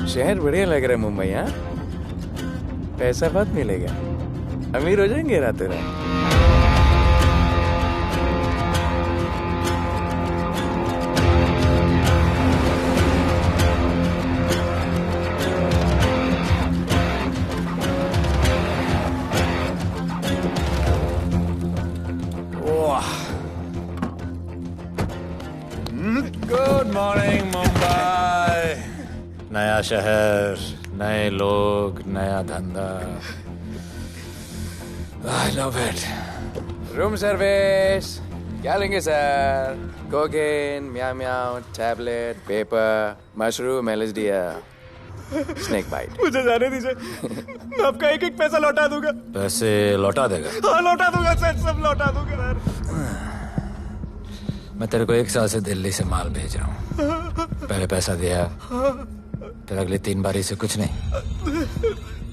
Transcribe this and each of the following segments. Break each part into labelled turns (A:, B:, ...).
A: शहर बढ़िया लग रहा है मुंबई। हाँ, पैसा बहुत मिलेगा, अमीर हो जाएंगे रातों रात।
B: Good morning Mumbai.
C: नया शहर, नए लोग, नया धंधा। I love it.
A: Room service क्या लेंगे सर? कोकेन, म्याऊ म्याऊ, tablet, paper, mushroom, LSD, snake bite.
D: मुझे जाने दीजिए, मैं आपका एक एक पैसा लौटा दूंगा।
C: पैसे लौटा देगा?
D: हाँ लौटा दूंगा सर, सब लौटा दूंगा सर।
C: मैं तेरे को 1 साल से दिल्ली से माल भेज रहा हूँ। पहले पैसा दिया, फिर अगली 3 बारी से कुछ नहीं।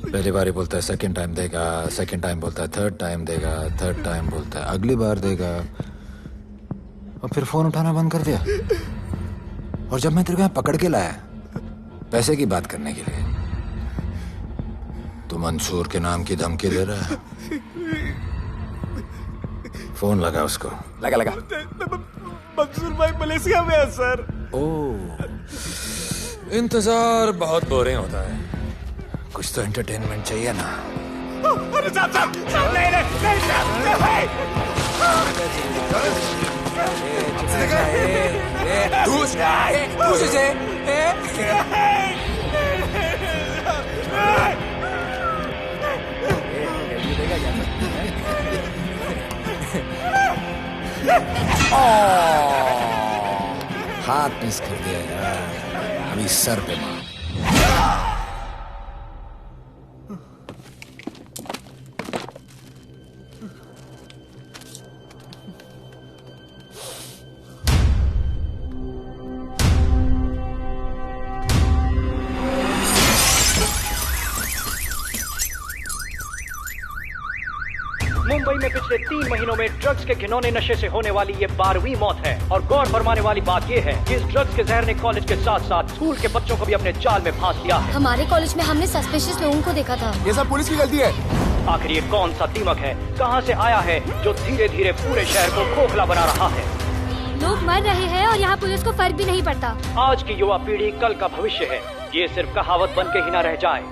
C: पहली बारी बोलता है सेकंड टाइम देगा, सेकंड टाइम बोलता है थर्ड टाइम देगा, थर्ड टाइम बोलता है अगली बार देगा, और फिर फोन उठाना बंद कर दिया। और जब मैं तेरे को यहाँ पकड़ के लाया पैसे की बात करने के लिए, तो मंसूर के नाम की धमकी दे रहा है। फोन लगा उसको।
A: लगा लगा।
D: मंसूर भाई मलेशिया में है सर।
C: ओह, इंतजार बहुत बोरिंग होता है, कुछ तो एंटरटेनमेंट चाहिए ना।
D: अरे साहब साहब साहब नहीं नहीं
C: हाथ मिस कर दिया यार, अभी सर पे मार।
E: मुंबई में पिछले 3 महीनों में ड्रग्स के घिनौने नशे से होने वाली ये 12वीं मौत है। और गौर फरमाने वाली बात ये है कि इस ड्रग्स के जहर ने कॉलेज के साथ साथ स्कूल के बच्चों को भी अपने जाल में फांस लिया है।
F: हमारे कॉलेज में हमने सस्पिशियस लोगों को देखा था।
D: ये सब पुलिस की गलती है।
E: आखिर ये कौन सा दीमक है, कहां से आया है, जो धीरे धीरे पूरे शहर को खोखला बना रहा है?
F: लोग मर रहे हैं और यहाँ पुलिस को फर्क भी नहीं पड़ता।
E: आज की युवा पीढ़ी कल का भविष्य है, ये सिर्फ कहावत बन के ही ना रह जाए।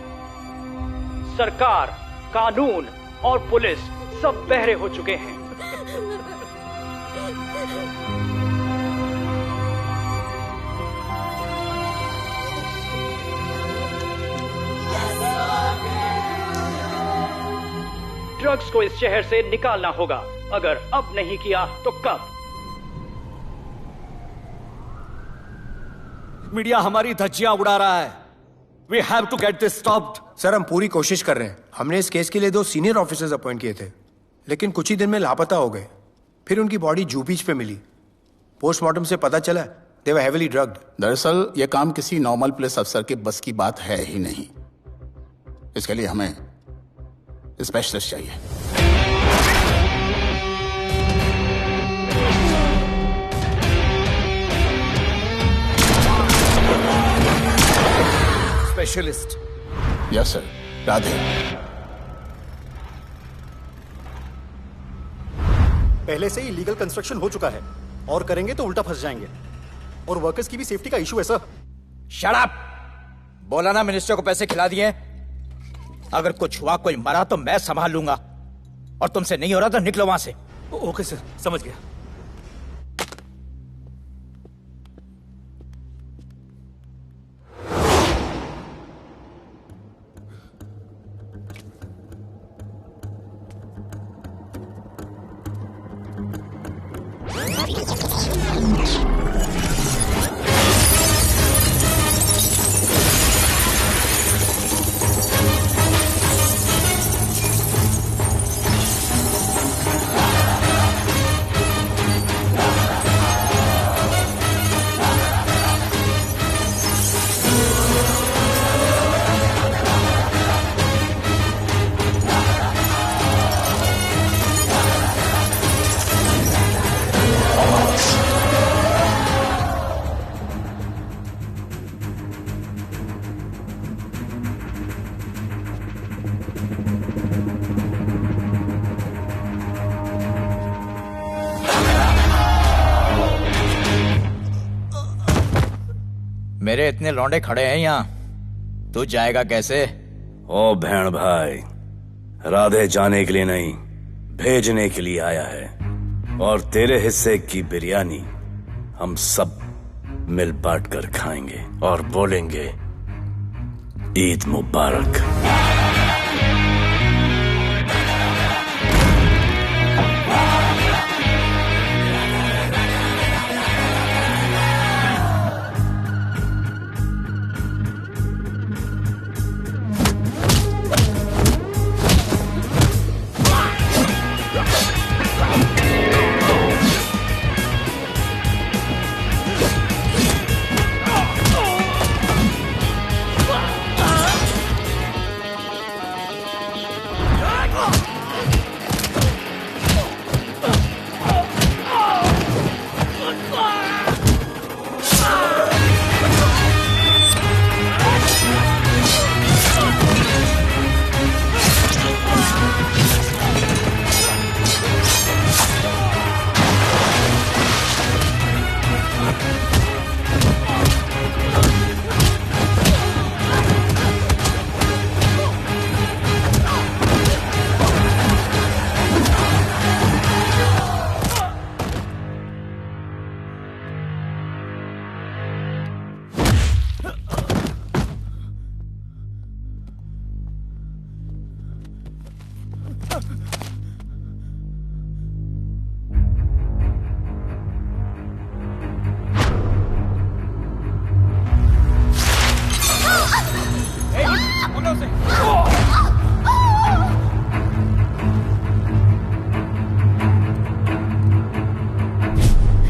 E: सरकार, कानून और पुलिस सब बहरे हो चुके हैं। ड्रग्स को इस शहर से निकालना होगा, अगर अब नहीं किया तो कब?
D: मीडिया हमारी धज्जियां उड़ा रहा है। We have to get this stopped.
G: Sir हम पूरी कोशिश कर रहे हैं। हमने इस केस के लिए 2 सीनियर ऑफिसर्स अपॉइंट किए थे, लेकिन कुछ ही दिन में लापता हो गए। फिर उनकी बॉडी जू बीच पे मिली। पोस्टमार्टम से पता चला दे वर हेवीली ड्रग्ड।
B: दरअसल यह काम किसी नॉर्मल पुलिस अफसर के बस की बात है ही नहीं। इसके लिए हमें स्पेशलिस्ट चाहिए।
D: स्पेशलिस्ट?
B: Yes sir. राधे।
H: पहले से ही लीगल कंस्ट्रक्शन हो चुका है, और करेंगे तो उल्टा फंस जाएंगे। और वर्कर्स की भी सेफ्टी का इशू है सर।
D: Shut up! बोला ना मिनिस्टर को पैसे खिला दिए। अगर कुछ हुआ, कोई मरा तो मैं संभाल लूंगा, और तुमसे नहीं हो रहा तो निकलो वहां से। ओके सर, समझ गया। मेरे इतने लौंडे खड़े हैं यहाँ, तू जाएगा कैसे?
I: ओ बहन भाई, राधे जाने के लिए नहीं, भेजने के लिए आया है। और तेरे हिस्से की बिरयानी हम सब मिल बांट कर खाएंगे और बोलेंगे ईद मुबारक।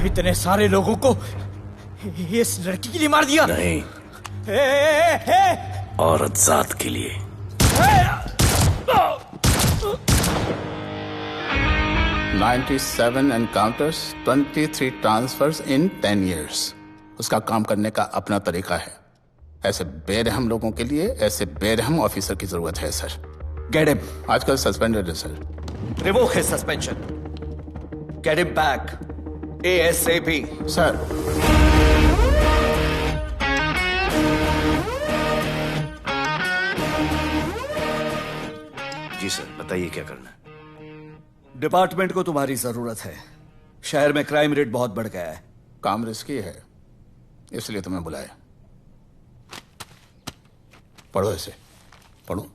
D: इतने सारे लोगों को इस लड़की के लिए मार दिया?
I: नहीं, औरत जात के लिए।
B: $97 encounters, 23 transfers in 10 years. उसका काम करने का अपना तरीका है। ऐसे बेरहम लोगों के लिए ऐसे बेरहम ऑफिसर की जरूरत है सर।
H: Get him.
B: आजकल सस्पेंडेड है sir.
H: Revoke his suspension. Get him back. ASAP.
B: Sir,
I: जी सर, बताइए क्या करना है।
H: डिपार्टमेंट को तुम्हारी जरूरत है। शहर में क्राइम रेट बहुत बढ़ गया है।
B: काम रिस्की है, इसलिए तुम्हें बुलाया। पढ़ो इसे, पढ़ो।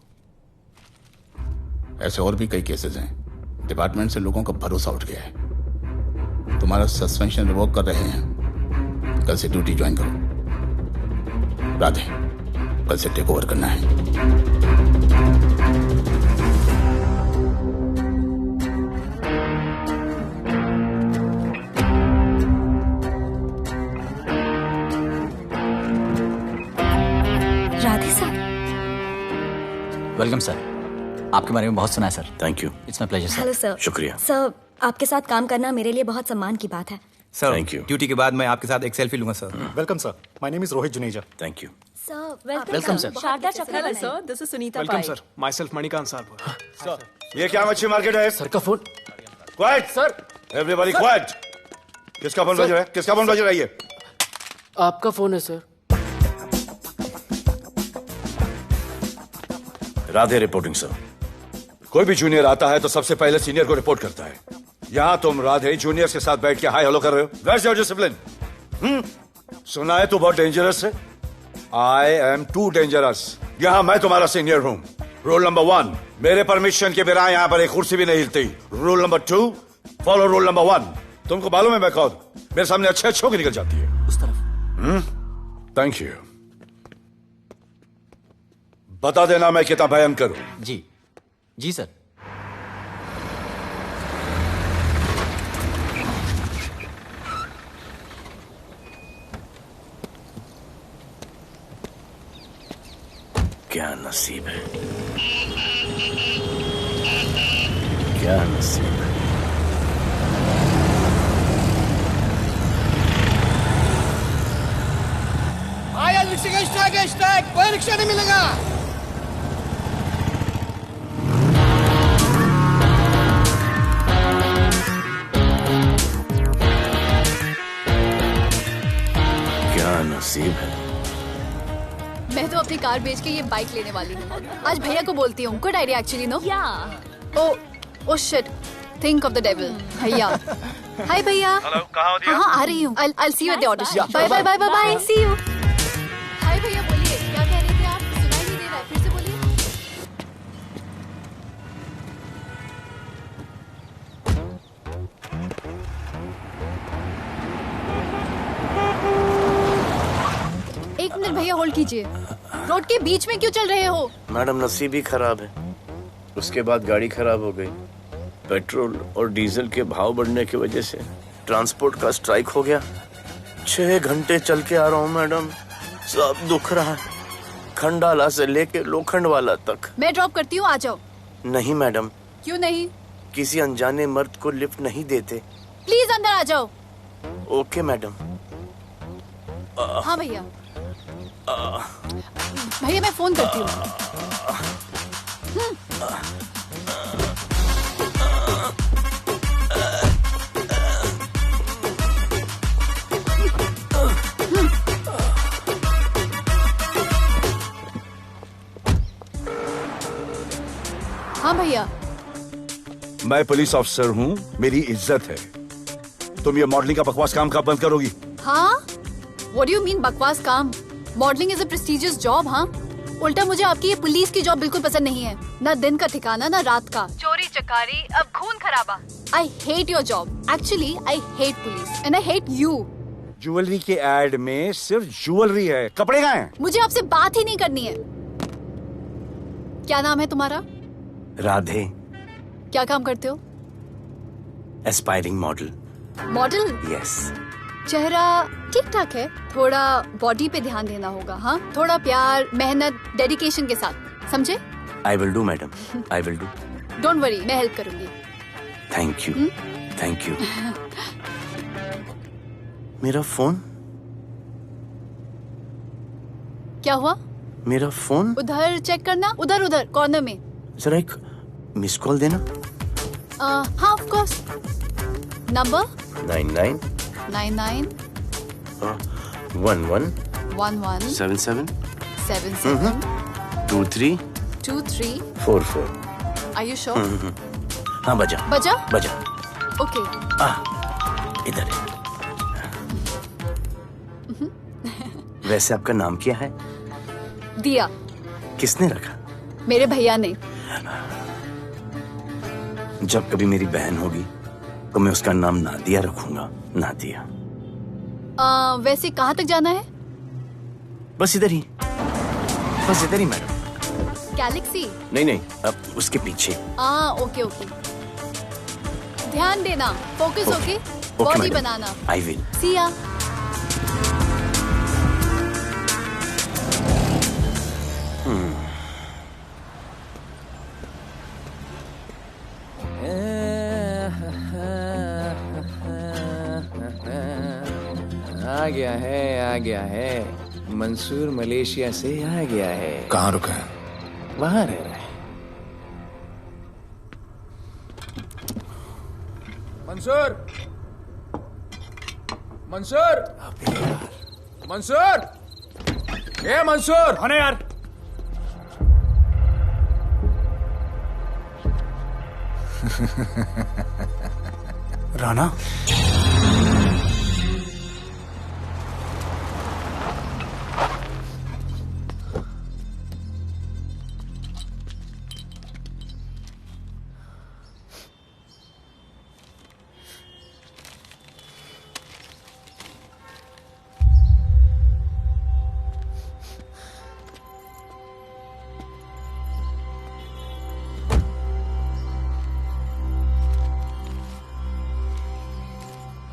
B: ऐसे और भी कई केसेस हैं। डिपार्टमेंट से लोगों का भरोसा उठ गया है। तुम्हारा सस्पेंशन रिवोक कर रहे हैं। कल से ड्यूटी ज्वाइन करो। राधे, कल से टेक ओवर करना है।
J: राधे सर।
K: Welcome sir. आपके बारे में बहुत सुना है sir.
I: Thank you.
K: It's my pleasure sir.
J: Hello sir.
I: शुक्रिया।
J: सर, आपके साथ काम करना मेरे लिए बहुत सम्मान की बात है।
G: Sir,
I: Thank you.
G: ड्यूटी के बाद मैं आपके साथ एक सेल्फी लूंगा sir.
H: Welcome sir. My name is Rohit Juneja.
I: Thank you.
J: Sir,
K: welcome sir.
J: Sharda Chakravarti sir.
L: This is Sunita
G: welcome sir. Myself Manikant साहब।
I: सर, ये क्या मच्छी मार्केट है?
K: सर का phone.
I: Quiet sir, everybody quiet. किसका फोन बज रहा है? किसका फोन बज रहा है? ये
L: आपका फोन है सर।
I: Radhe reporting sir. कोई भी जूनियर आता है तो सबसे पहले सीनियर को रिपोर्ट करता है। यहाँ तुम राधे जूनियर्स के साथ बैठ के हाई हेलो कर रहे हो। Where's your discipline? सुना है तू बहुत डेंजरस है। I am too dangerous. यहाँ मैं तुम्हारा सीनियर हूँ। रूल नंबर 1, मेरे परमिशन के बिना यहाँ पर एक कुर्सी भी नहीं हिलती। Rule number 2, follow rule number 1। तुमको मालूम है मैं कौन? मेरे सामने अच्छे अच्छों की निकल जाती है।
K: उस तरफ।
I: Thank you. बता देना मैं कितना भयंकर हूं।
K: जी जी सर।
I: क्या नसीब है, क्या नसीब है।
M: आया रिक्शा का स्ट्राइक है, स्ट्राइक। कोई रिक्शा नहीं मिलेगा।
I: क्या नसीब है,
N: अपनी कार बेच के ये बाइक लेने वाली हूँ। आज भैया को बोलती हूँ। Good idea actually, no? Oh shit, think of the devil. भैया, हाय भैया।
O: हेलो, कहाँ हो दिया?
N: हाँ, आ रही हूँ। I'll see you at the audition. Bye bye bye bye bye. See you. हाय भैया, बोलिए क्या कह रहे थे आप? सुनाई नहीं दे रहा है, फिर से बोलिए। एक मिनट भैया, होल्ड कीजिए। रोड के बीच में क्यों चल रहे हो?
O: मैडम, नसीब ही खराब है। उसके बाद गाड़ी खराब हो गई। पेट्रोल और डीजल के भाव बढ़ने की वजह से ट्रांसपोर्ट का स्ट्राइक हो गया। 6 घंटे चल के आ रहा हूँ मैडम, सब दुख रहा है, खंडाला से लेके लोखंडवाला तक।
N: मैं ड्रॉप करती हूँ, आ जाओ।
O: नहीं मैडम।
N: क्यों नहीं?
O: किसी अनजाने मर्द को लिफ्ट नहीं देते।
N: प्लीज अंदर आ जाओ।
O: Okay madam.
N: हाँ भैया। भैया मैं फोन करती हूँ। हाँ भैया।
I: मैं पुलिस ऑफिसर हूँ, मेरी इज्जत है। तुम ये मॉडलिंग का बकवास काम कब बंद करोगी?
N: हाँ? What do you mean बकवास काम? Modelling is a prestigious job. हाँ, उल्टा मुझे आपकी ये पुलिस की जॉब बिल्कुल पसंद नहीं है। ना दिन का ठिकाना, ना रात का। चोरी चकारी, अब खून खराबा। I hate your job. Actually, I hate police and I hate you.
I: Jewellery के एड में सिर्फ ज्वेलरी है, कपड़े कहाँ हैं?
N: मुझे आपसे बात ही नहीं करनी है। क्या नाम है तुम्हारा?
O: राधे।
N: क्या काम करते हो?
O: Aspiring model.
N: मॉडल?
O: यस।
N: चेहरा ठीक ठाक है, थोड़ा बॉडी पे ध्यान देना होगा। हाँ, थोड़ा प्यार, मेहनत, डेडिकेशन के साथ, समझे?
O: I will do madam, I will do.
N: Don't worry, मैं हेल्प करूंगी।
O: Thank you, thank you. मेरा फोन?
N: क्या हुआ?
O: मेरा फोन?
N: उधर चेक करना, उधर उधर कॉर्नर में।
O: जरा एक मिस कॉल देना।
N: हाँ of course. Number
O: 99
N: 99
O: 11
N: 11
O: 77
N: 77
O: 23
N: 23
O: 44।
N: Are you sure?
O: हाँ बजा
N: बजा?
O: बजा।
N: ओके।
O: इधर है। वैसे आपका नाम क्या है?
N: दिया।
O: किसने रखा?
N: मेरे भैया ने।
O: जब कभी मेरी बहन होगी तो मैं उसका नाम नादिया रखूंगा। नादिया।
N: वैसे कहाँ तक जाना है?
O: बस इधर ही, बस इधर ही मैडम।
N: गैलेक्सी?
O: नहीं नहीं, अब उसके पीछे।
N: Okay okay. ध्यान देना, फोकस ओके। बॉडी बनाना।
O: I will.
N: See ya.
A: आ गया है। मंसूर मलेशिया से आ गया है।
C: कहाँ रुका है?
A: वहां रह रहा है। मंसूर, मंसूर, मंसूर, ये मंसूर।
H: हाँ यार। राणा,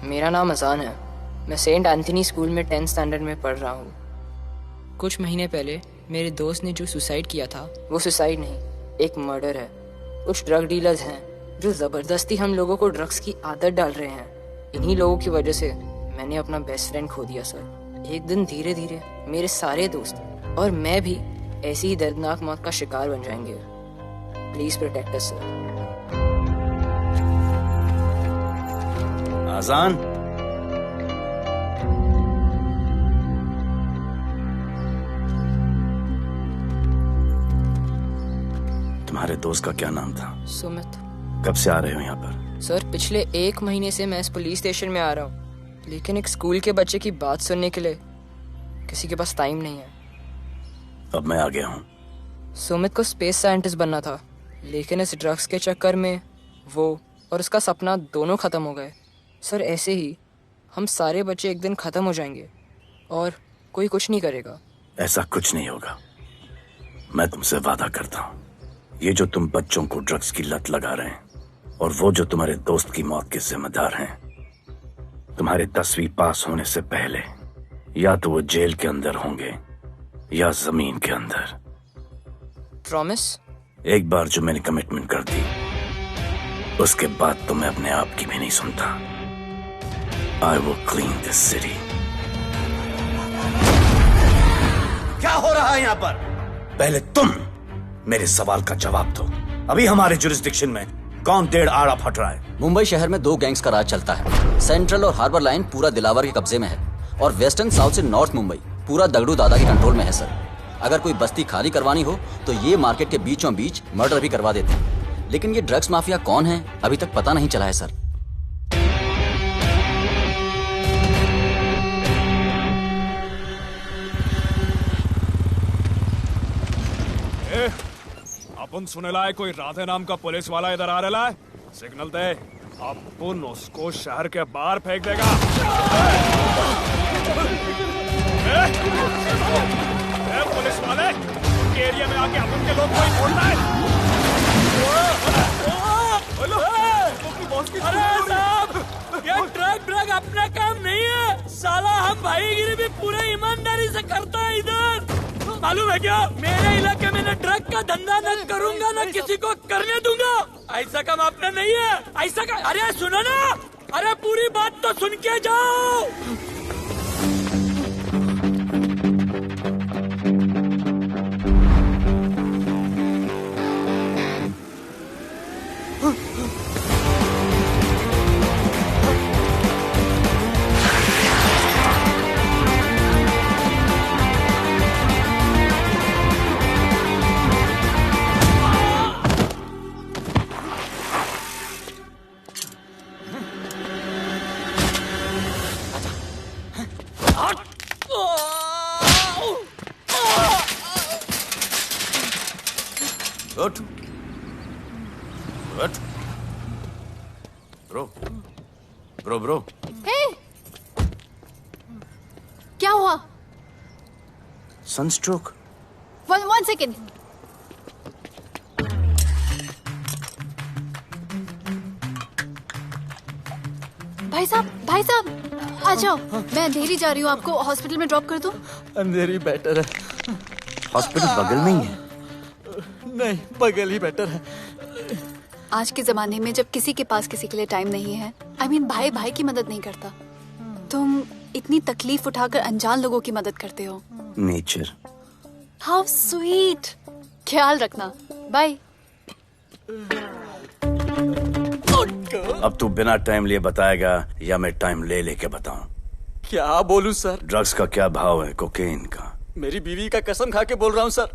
P: मेरा नाम अजान है। मैं सेंट एंथनी स्कूल में 10th स्टैंडर्ड में पढ़ रहा हूँ। कुछ महीने पहले मेरे दोस्त ने जो सुसाइड किया था, वो सुसाइड नहीं, एक मर्डर है। कुछ ड्रग डीलर्स हैं जो ज़बरदस्ती हम लोगों को ड्रग्स की आदत डाल रहे हैं। इन्हीं लोगों की वजह से मैंने अपना बेस्ट फ्रेंड खो दिया सर। एक दिन धीरे धीरे मेरे सारे दोस्त और मैं भी ऐसी ही दर्दनाक मौत का शिकार बन जाएंगे। Please protect us sir.
O: Azaan, तुम्हारे दोस्त का क्या नाम था?
P: सुमित।
O: कब से आ रहे हो यहाँ पर?
P: सर पिछले 1 महीने से मैं इस पुलिस स्टेशन में आ रहा हूँ, लेकिन एक स्कूल के बच्चे की बात सुनने के लिए किसी के पास टाइम नहीं है।
O: अब मैं आ गया हूँ।
P: सुमित को स्पेस साइंटिस्ट बनना था, लेकिन इस ड्रग्स के चक्कर में वो और उसका सपना दोनों खत्म हो गए। सर ऐसे ही हम सारे बच्चे एक दिन खत्म हो जाएंगे और कोई कुछ नहीं करेगा।
O: ऐसा कुछ नहीं होगा, मैं तुमसे वादा करता हूँ। ये जो तुम बच्चों को ड्रग्स की लत लगा रहे हैं और वो जो तुम्हारे दोस्त की मौत के जिम्मेदार हैं, तुम्हारे 10वीं पास होने से पहले या तो वो जेल के अंदर होंगे या जमीन के अंदर।
P: प्रॉमिस?
O: एक बार जो मैंने कमिटमेंट कर दी, उसके बाद तो मैं अपने आप की भी नहीं सुनता। I will clean this city. क्या हो रहा है यहाँ पर? पहले तुम मेरे सवाल का जवाब दो। अभी हमारे जुरिस्डिक्शन में कौन डेढ़ आड़ा फट रहा है?
K: मुंबई शहर में 2 गैंग्स का राज चलता है। सेंट्रल और हार्बर लाइन पूरा दिलावर के कब्जे में है और वेस्टर्न साउथ से नॉर्थ मुंबई पूरा दगड़ू दादा के कंट्रोल में है सर। अगर कोई बस्ती खाली करवानी हो तो ये मार्केट के बीचों बीच मर्डर भी करवा देते हैं। लेकिन ये ड्रग्स माफिया कौन है अभी तक पता नहीं चला है सर।
Q: अपन सुनेला है कोई राधे नाम का पुलिस वाला इधर आ रहा है। सिग्नल दे, अपन उसको शहर के बाहर फेंक देगा। पुलिस वाले एरिया में आके अपन के लोग कोई बोलना है।
M: अरे साहब, ये ड्रग अपना काम नहीं है। साला हम भाईगिरी भी पूरे ईमानदारी से करता है इधर। मालूम है क्या, मेरे इलाके में न ड्रग का धंधा न करूंगा न किसी को करने दूंगा। ऐसा काम अपना नहीं है। ऐसा का, अरे सुनो ना, अरे पूरी बात तो सुन के जाओ।
O: Good. Good. Bro.
N: Hey! क्या हुआ?
O: Sunstroke.
N: One second. भाई साहब, आ जाओ। मैं अंधेरी जा रही हूँ, आपको हॉस्पिटल में ड्रॉप कर दूँ?
H: अंधेरी बेटर है।
O: हॉस्पिटल बगल में ही है।
H: नहीं, बगल ही बेटर है।
N: आज के जमाने में जब किसी के पास किसी के लिए टाइम नहीं है, भाई की मदद नहीं करता, तुम इतनी तकलीफ उठाकर अनजान लोगों की मदद करते हो।
O: नेचर।
N: How sweet. ख्याल रखना। बाय।
O: अब तू बिना टाइम लिए बताएगा या मैं टाइम ले लेके बताऊं?
H: क्या बोलूं सर?
O: ड्रग्स का क्या भाव है कोकेन का?
H: मेरी बीवी का कसम खा के बोल रहा हूं सर,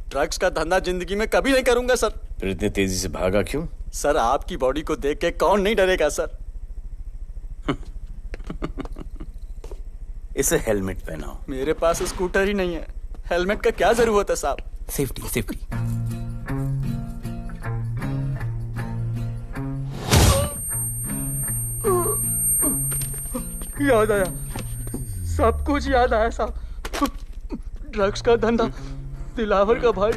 H: ड्रग्स का धंधा जिंदगी में कभी नहीं करूंगा सर।
O: फिर इतनी तेजी से भागा क्यों?
H: सर आपकी बॉडी को देख के कौन नहीं डरेगा सर।
O: इसे हेलमेट पहनाओ।
H: मेरे पास स्कूटर ही नहीं है, हेलमेट का क्या जरूरत है साहब?
K: सेफ्टी।
H: याद आया, सब कुछ याद आया साहब। ड्रग्स का धंधा दिलावर का भाई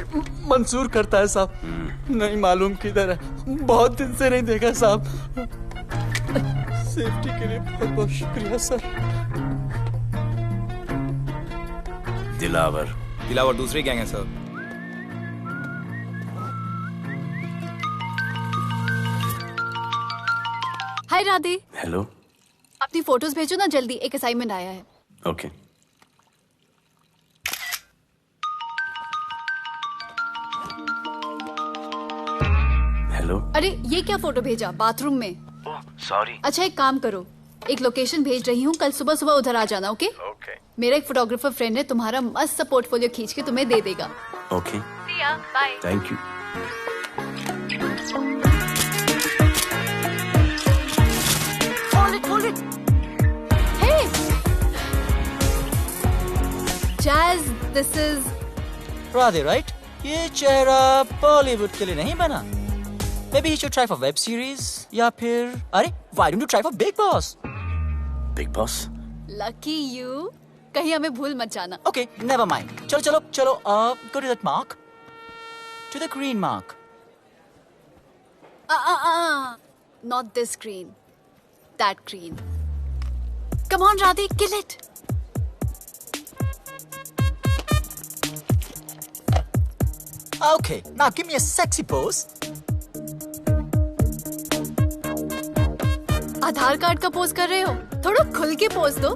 H: मंसूर करता है साहब। नहीं मालूम किधर है, बहुत दिन से नहीं देखा साहब। सेफ्टी के लिए बहुत बहुत शुक्रिया सर।
O: दिलावर
C: दूसरी गैंग है सर।
N: हाय राधे।
O: हेलो।
N: अपनी फोटोज भेजो ना जल्दी, एक असाइनमेंट आया है।
O: ओके। हेलो।
N: अरे ये क्या फोटो भेजा बाथरूम में?
O: सॉरी।
N: अच्छा एक काम करो, एक लोकेशन भेज रही हूँ, कल सुबह सुबह उधर आ जाना। ओके? मेरा एक फोटोग्राफर फ्रेंड है, तुम्हारा मस्त सा पोर्टफोलियो खींच के तुम्हें दे देगा।
O: Okay.
N: Bye.
O: Thank you.
N: This is
K: Radhe, right? ये चेहरा बॉलीवुड के लिए नहीं बना। Maybe you should try for web series या फिर अरे why don't you try for Big Boss?
O: Big Boss?
N: Lucky you, कहीं हमें भूल मत जाना।
K: Okay, never mind. चलो चलो चलो, go to that mark, to the green mark.
N: Not this green, that green. Come on, Radhe, kill it.
K: Okay, now give me a sexy pose.
N: Aadhaar card का pose कर रहे हो? थोड़ा खुल के पोज दो।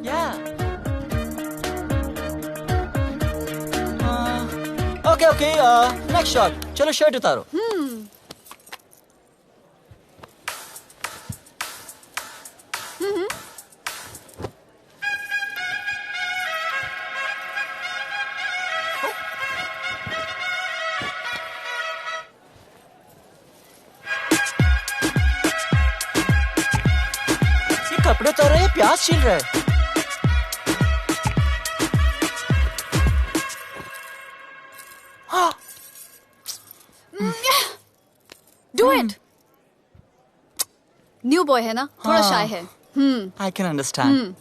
K: Okay, next shot. चलो shirt उतारो। कपड़े उतार रहे हैं, प्याज छील रहे हैं।
N: Do it. न्यू बॉय है ना, थोड़ा शाय है।
K: I can understand.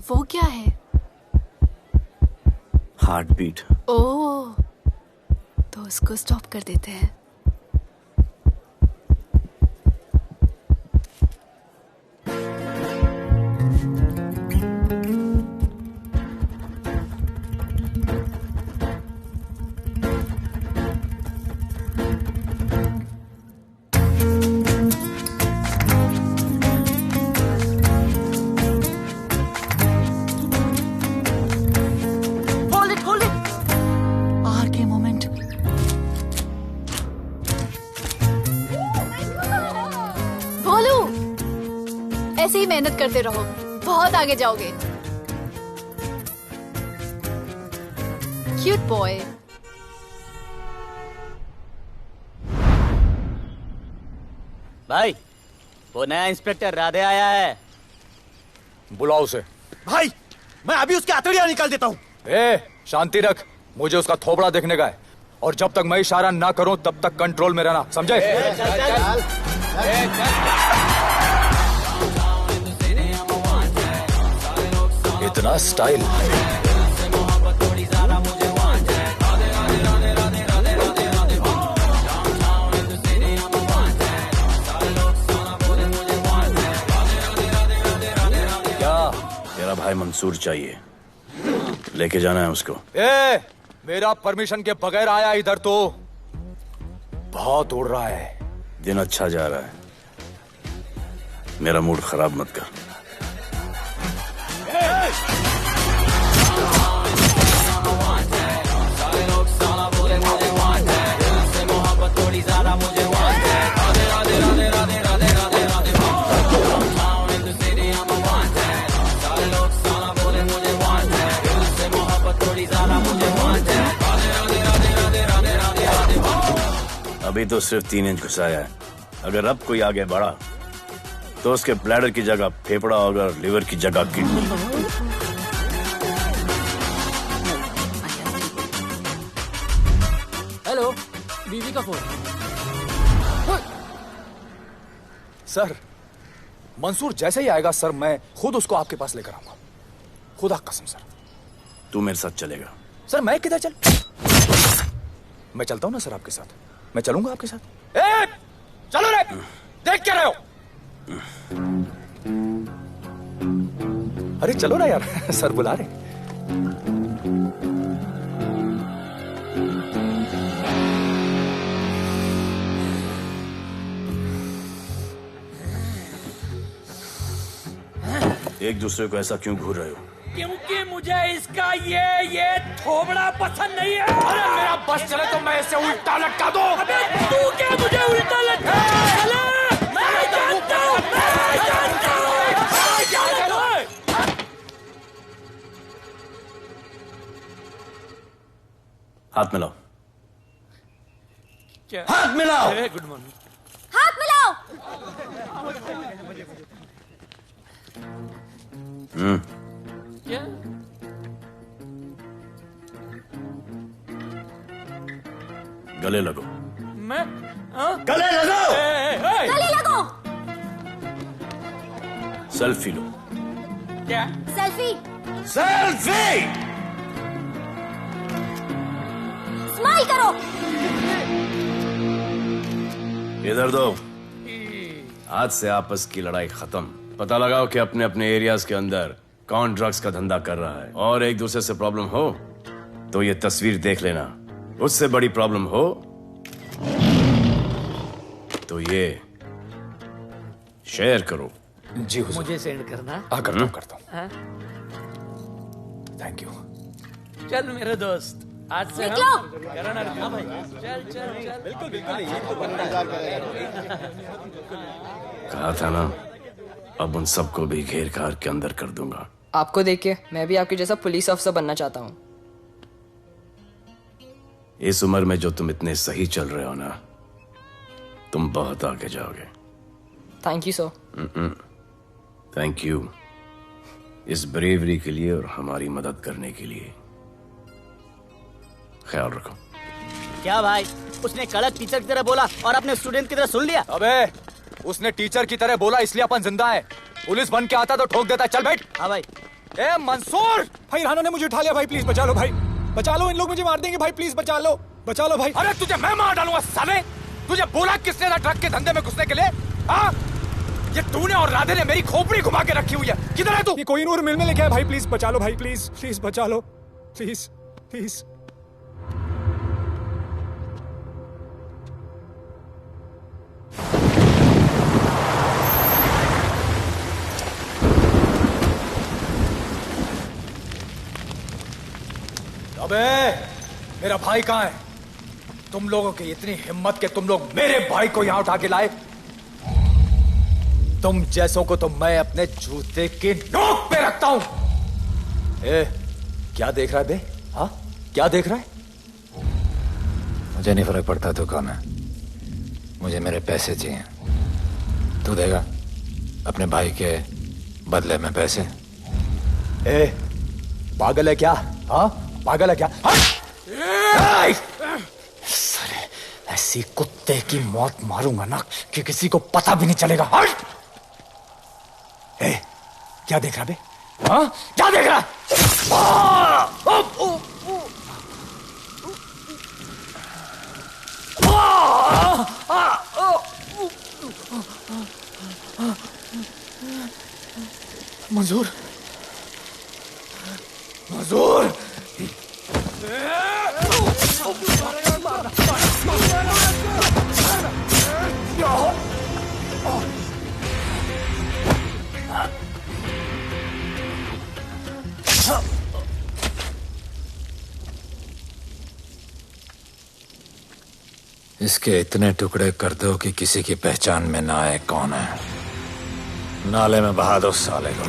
N: वो क्या है?
O: Heart beat.
N: ओह, तो उसको स्टॉप कर देते हैं। ऐसे ही मेहनत करते रहो, बहुत आगे जाओगे। Cute boy.
R: भाई, वो नया इंस्पेक्टर राधे आया है।
C: बुलाओ उसे।
D: भाई, मैं अभी उसकी हथेलियां निकाल देता हूँ।
C: शांति रख, मुझे उसका थोबड़ा देखने का है, और जब तक मैं इशारा ना करूं तब तक कंट्रोल में रहना, समझे? इतना स्टाइल।
O: क्या? तेरा भाई मंसूर चाहिए, लेके जाना है उसको।
C: मेरा परमिशन के बगैर आया इधर तो बहुत उड़ रहा है।
O: दिन अच्छा जा रहा है, मेरा मूड खराब मत कर। अभी तो सिर्फ 3 इंच घुसाया है, अगर अब कोई आगे बढ़ा तो उसके ब्लैडर की जगह फेफड़ा होगा, लिवर की जगह किडनी।
L: हेलो, बीवी का फोन।
C: सर, मंसूर जैसे ही आएगा सर, मैं खुद उसको आपके पास लेकर आऊंगा, खुदा कसम सर।
O: तू मेरे साथ चलेगा?
C: सर मैं किधर चल? मैं चलता हूं ना सर आपके साथ, मैं चलूंगा आपके साथ। चलो रे, देख क्या रहे हो? अरे चलो ना यार, सर बुला रहे।
O: एक दूसरे को ऐसा क्यों घूर रहे हो?
M: क्योंकि मुझे इसका ये थोबड़ा पसंद नहीं है।
C: अरे मेरा बस चले तो मैं इसे उल्टा लटका दूं।
M: अबे तू क्या मुझे उल्टा लटका?
O: हाथ मिलाओ।
M: क्या?
O: हाथ मिलाओ।
M: Good morning.
J: हाथ मिलाओ।
M: क्या?
O: गले लगो।
M: मैं हाँ?
O: गले लगो।
J: गले लगो।
O: सेल्फी लो।
M: क्या?
J: सेल्फी।
O: सेल्फी।
J: स्माइल करो।
O: इधर दो। आज से आपस की लड़ाई खत्म। पता लगाओ कि अपने अपने एरियाज के अंदर कौन ड्रग्स का धंधा कर रहा है, और एक दूसरे से प्रॉब्लम हो तो ये तस्वीर देख लेना। उससे बड़ी प्रॉब्लम हो तो ये शेयर करो।
C: जी हुजूर।
M: मुझे सेंड करना।
C: करता हूँ।
M: हाँ?
C: Thank you.
M: चल मेरे दोस्त, आज से
J: निकलो।
M: हम करण अर्जुन भाई। चल चल चल। बिल्कुल बिल्कुल।
O: कहा था ना, अब उन सबको भी घेर घार के अंदर कर दूंगा।
P: आपको देख के मैं भी आपके जैसा पुलिस ऑफिसर बनना चाहता हूँ।
O: इस उम्र में जो तुम इतने सही चल रहे हो ना, तुम बहुत आगे जाओगे।
P: Thank you sir.
O: Thank you इस ब्रेवरी के लिए और हमारी मदद करने के लिए। ख्याल रखो।
R: क्या भाई, उसने कड़क टीचर की तरह बोला और अपने स्टूडेंट की तरह सुन लिया?
C: अबे उसने टीचर की तरह बोला इसलिए अपन जिंदा है। पुलिस बन के आता तो ठोक देता। चल बैठ।
R: हाँ भाई।
C: ए मंसूर भाई, राना ने मुझे उठा लिया भाई, प्लीज बचा लो भाई, बचा लो, इन लोग मुझे मार देंगे भाई, प्लीज बचा लो भाई।
A: अरे तुझे मैं मार डालूंगा साले। तुझे बोला किसने था ट्रक के धंधे में घुसने के लिए? हाँ, ये तूने और राधे ने मेरी खोपड़ी घुमा के रखी हुई है। किधर है तू?
Q: ये कोई नूर मिल में लेके आया भाई, प्लीज बचा लो भाई, प्लीज प्लीज बचा लो, प्लीज प्लीज।
A: अबे मेरा भाई कहाँ है? तुम लोगों की इतनी हिम्मत कि तुम लोग मेरे भाई को यहाँ उठा के लाए। तुम जैसों को तो मैं अपने जूते की नोक पे रखता हूं। ए, क्या देख रहा है बे? हाँ, क्या देख रहा है?
C: मुझे नहीं फर्क पड़ता तू कौन है, मुझे मेरे पैसे चाहिए। तू देगा अपने भाई के बदले में पैसे?
A: ए, पागल है क्या? हाँ, पागल है क्या? साले, ऐसी कुत्ते की मौत मारूंगा ना कि किसी को पता भी नहीं चलेगा। ए, क्या देख रहा बे? हाँ, क्या देख रहा? मंजूर, मंजूर।
C: इसके इतने टुकड़े कर दो कि किसी की पहचान में ना आए कौन है। नाले में बहा दो साले को।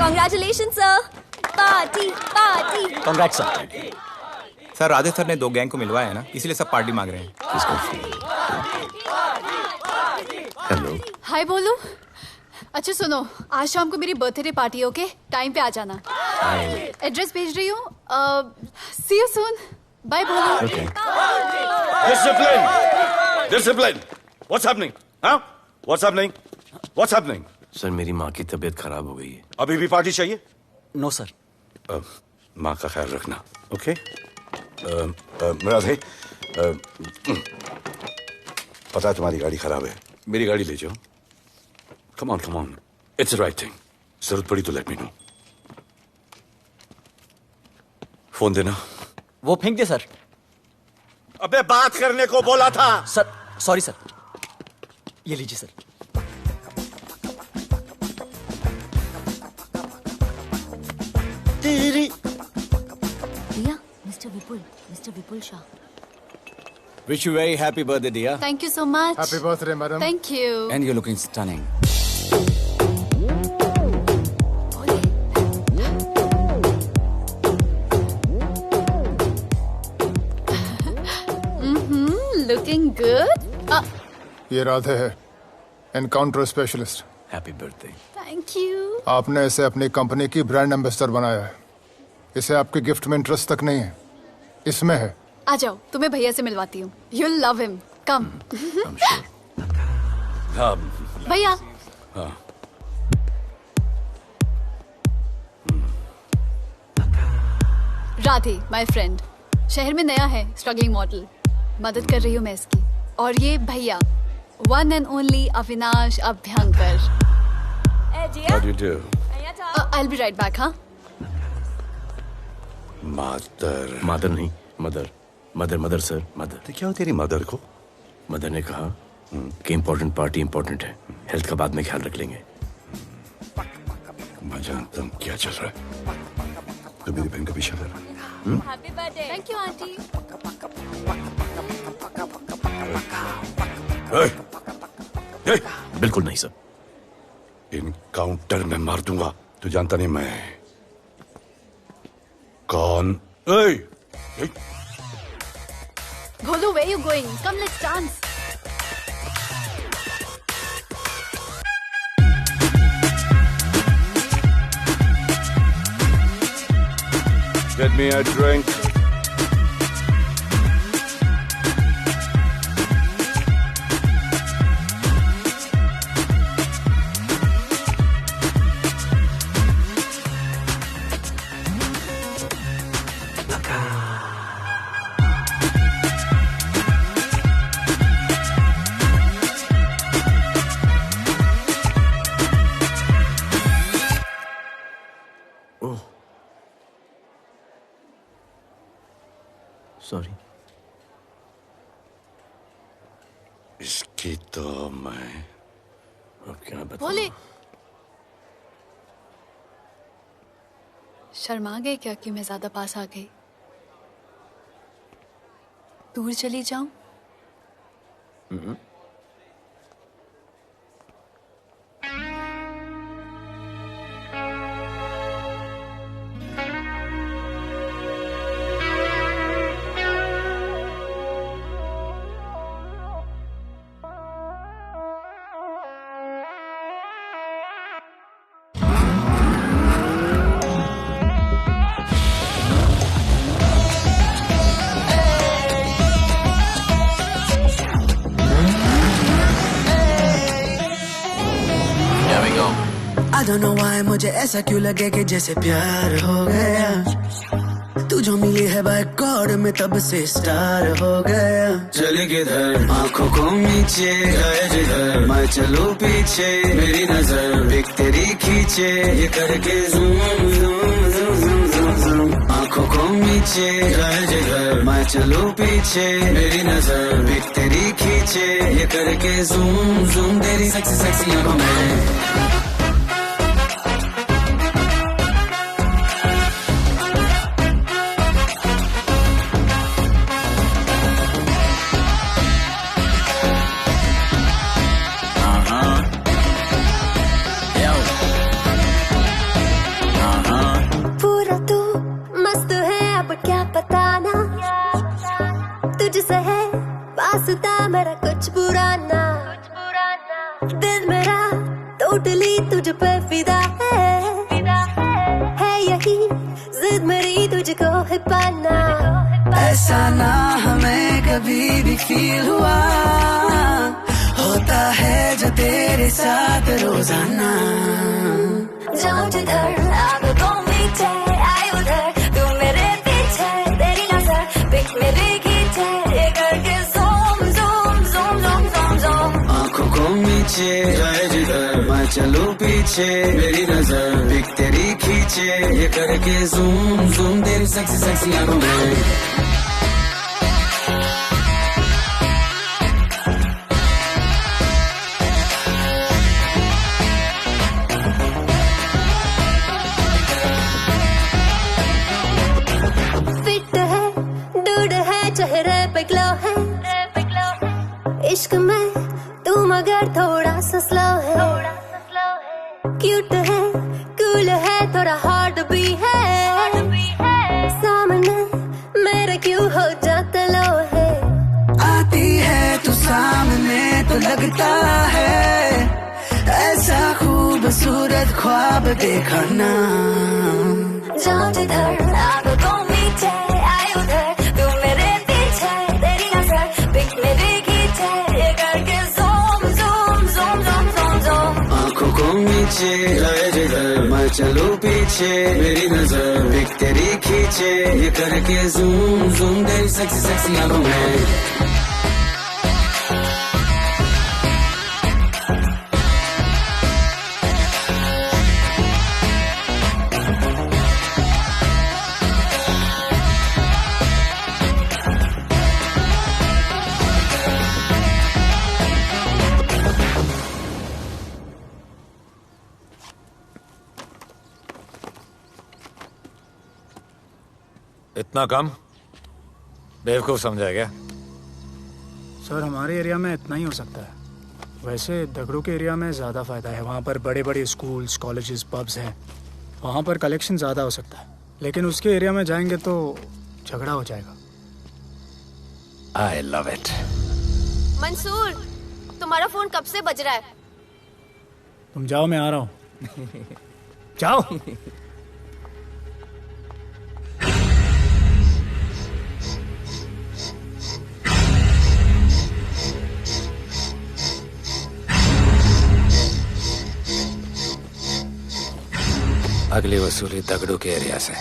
J: Congratulations, sir. Party party.
D: Congrats sir. Sir Radhe sir ने 2 गैंग को मिलवाया है ना, इसीलिए सब पार्टी मांग रहे हैं।
O: हेलो।
N: हाय बोलू। अच्छा सुनो, आज शाम को मेरी बर्थडे पार्टी, ओके? टाइम पे आ जाना। एड्रेस भेज रही हूँ। सी यू सून। बाय बोलू।
I: Discipline! Discipline! What's happening? Huh? What's happening? What's happening?
O: Sir मेरी माँ की तबीयत खराब हो गई है।
I: अभी भी पार्टी चाहिए?
K: No sir.
I: माँ का ख्याल रखना, ओके? राधे, पता है तुम्हारी गाड़ी खराब है, मेरी गाड़ी ले जाओ। Come on, it's the right thing. जरूरत पड़ी तो लेट मी नो। फोन देना।
K: वो फेंक दे सर।
I: अबे बात करने को बोला था।
K: Sir sorry sir. ये लीजिए sir.
J: Riya, mister Vipul Shah.
R: Wish you very happy birthday, dear.
N: Thank you so much.
S: Happy birthday, madam.
N: Thank you.
R: And you're looking stunning.
N: Looking good.
S: ये राधे है, encounter specialist.
R: Happy birthday.
N: Thank you.
S: आपने इसे अपनी company की brand ambassador बनाया है। इसे आपके गिफ्ट में इंटरेस्ट तक नहीं है, इसमें है।
N: आ जाओ, तुम्हें भैया से मिलवाती हूँ। You'll love him. Come. भैया।
I: हाँ।
N: Radhe, my friend. शहर में नया है, स्ट्रगलिंग मॉडल। मदद कर रही हूँ मैं इसकी। और ये भैया, one and only Avinash Abhyankar.
I: How do you do?
N: I'll be right back, हाँ?
O: मदर नहीं, मदर सर, मदर।
I: तो क्या हो तेरी मदर को?
O: मदर ने कहा कि इम्पोर्टेंट पार्टी इम्पोर्टेंट है, हेल्थ का बाद में ख्याल रख लेंगे।
I: मैं जानता हूँ क्या चल रहा है। तो मेरी बहन का पीछा कर।
N: Happy birthday. Thank you, auntie.
O: बिल्कुल नहीं सर।
I: इनकाउंटर में मार दूंगा। तू जानता नहीं मैं कौन?
N: Bholu, where you going? Come, let's dance.
I: Get me a drink.
O: Sorry.
I: इसकी तो मैं
O: अब क्या बताऊं?
N: भोले, शर्मा गए क्या कि मैं ज्यादा पास आ गई? दूर चली जाऊं?
T: I don't know why मुझे ऐसा क्यों लगे कि जैसे प्यार हो गया। तू जो मिली है बाय गॉड में तब से स्टार हो गया। चले किधर आंखों को नीचे गए जिधर, मैं चलूं पीछे मेरी नजर एक तेरी खींचे, ये करके zoom zoom zoom zoom zoom zoom. आंखों को नीचे गए जिधर, मैं चलूं पीछे मेरी नजर एक तेरी खींचे, ये करके ज़ूम ज़ूम तेरी सेक्सी सेक्सी आंखों में।
U: मेरा कुछ बुरा ना, दिल मेरा टोटली तुझ पे फिदा है यही जिद मेरी तुझको है पाना।
T: ऐसा ना हमें कभी भी फील हुआ, होता है जो तेरे साथ रोजाना।
U: जाऊं जिधर आग को मीठे आए उधर, तू मेरे पीछे तेरी नजर पिक मेरी खींचे, ये करके
T: नीचे जाए जिधर, मैं चलूं पीछे मेरी नजर एक तेरी खींचे, ये करके ज़ूम ज़ूम तेरी सेक्सी सेक्सी आंखों में।
U: फिट है, दूध है, चेहरे पे ग्लो है, इश्क में तू मगर थोड़ा सा स्लो है, क्यूट है, कूल है, थोड़ा हार्ड भी है, सामने मेरे क्यों हो जाता लो है।
T: आती है तू सामने तो लगता है ऐसा खूबसूरत ख्वाब देखा ना।
U: जाऊं जिधर आंखों को मीचे आए उधर, तू मेरे पीछे तेरी नजर पिक मेरी खींचे, ये करके zoom zoom zoom zoom zoom zoom.
T: आंखों को नीचे लाए जिधर मैं चलूं पीछे, मेरी नजर पिक तेरी खींचे, ये करके ज़ूम ज़ूम तेरी सेक्सी सेक्सी आंखों में।
C: इतना कम बेवकूफ समझा क्या?
H: सर हमारे एरिया में इतना ही हो सकता है, वैसे दगड़ू के एरिया में ज़्यादा फ़ायदा है। वहाँ पर बड़े बड़े स्कूल्स, कॉलेजेस, पब्स हैं, वहाँ पर कलेक्शन ज़्यादा हो सकता है। लेकिन उसके एरिया में जाएंगे तो झगड़ा हो जाएगा।
C: I love it.
J: मंसूर, तुम्हारा फोन कब से बज रहा है?
H: तुम जाओ, मैं आ रहा हूँ। जाओ।
C: अगली वसूली दगड़ू के एरिया से।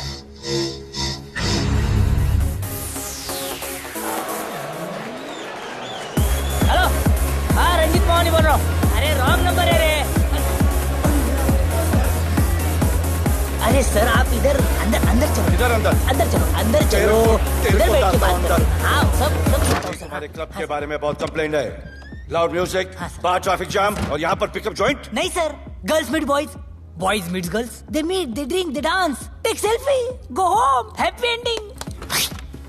M: हेलो, हाँ रंजीत मोहन बोल रहा हूँ। अरे रॉन्ग नंबर है रे। अरे सर आप इधर अंदर अंदर चलो।
I: इधर अंदर
M: चलो, अंदर चलो, इधर बैठ के बात करो। हाँ सब
I: हमारे क्लब के बारे में बहुत कंप्लेंट है। लाउड म्यूजिक, बाहर ट्रैफिक जाम और यहाँ पर पिकअप जॉइंट।
M: नहीं sir, girls meet boys, boys meets girls, they meet, they drink, they dance, take selfie, go home, happy ending.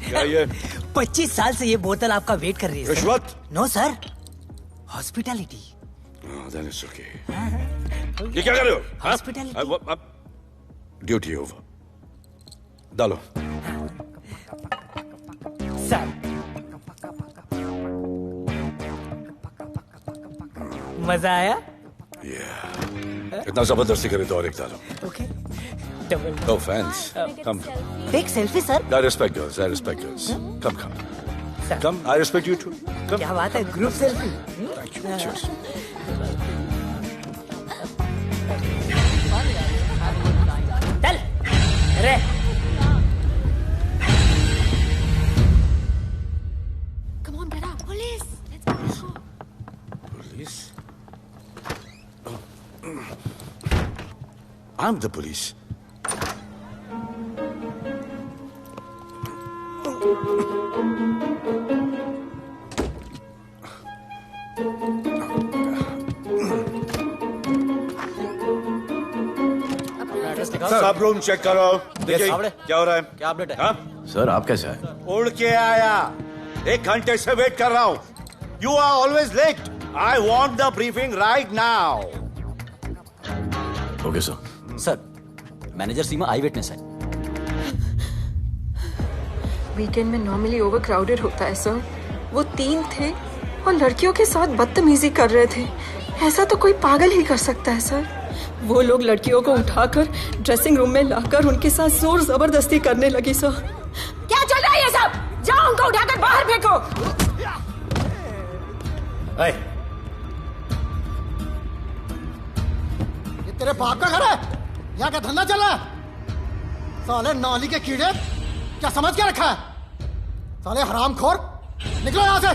I: क्या ये?
M: 25 साल से ये बोतल आपका वेट कर रही है।
I: रिश्वत?
M: No sir, hospitality.
I: Then it's okay. ये क्या कर रहे हो?
M: हॉस्पिटैलिटी।
I: Duty over. डालो।
M: सर मजा आया?
I: इतना जबरदस्ती करे तो और एक डालो।
M: Okay.
I: No offense. Come.
M: Take selfie, sir.
I: I respect girls. I respect girls. Come. Come. I respect you too. Come.
M: क्या बात है? Group selfie.
I: Thank you. Cheers.
M: चल, रे।
J: Come on, get up, police. Let's go.
I: Police? I'm the police. सब room check करो। देखिए क्या हो रहा है?
K: क्या अपडेट है?
I: हाँ?
O: सर आप कैसे आए?
I: उड़ के आया। 1 घंटे से वेट कर रहा हूँ। You are always late. I want the briefing right now.
O: Okay sir.
K: Sir, manager Seema I witness है।
F: वीकेंड में नॉर्मली ओवर क्राउडेड होता है सर। वो 3 थे और लड़कियों के साथ बदतमीजी कर रहे थे। ऐसा तो कोई पागल ही कर सकता है सर। वो लोग लड़कियों को उठाकर ड्रेसिंग रूम में लाकर उनके साथ जोर जबरदस्ती करने लगी सर।
J: क्या चल रहा है ये सब? जाओ उनको उठाकर बाहर फेंको।
V: ये तेरे बाप का घर है? यहाँ क्या धंधा चल रहा है? साले नौली के कीड़े, क्या समझ के रखा है? साले हरामखोर, निकलो यहाँ से।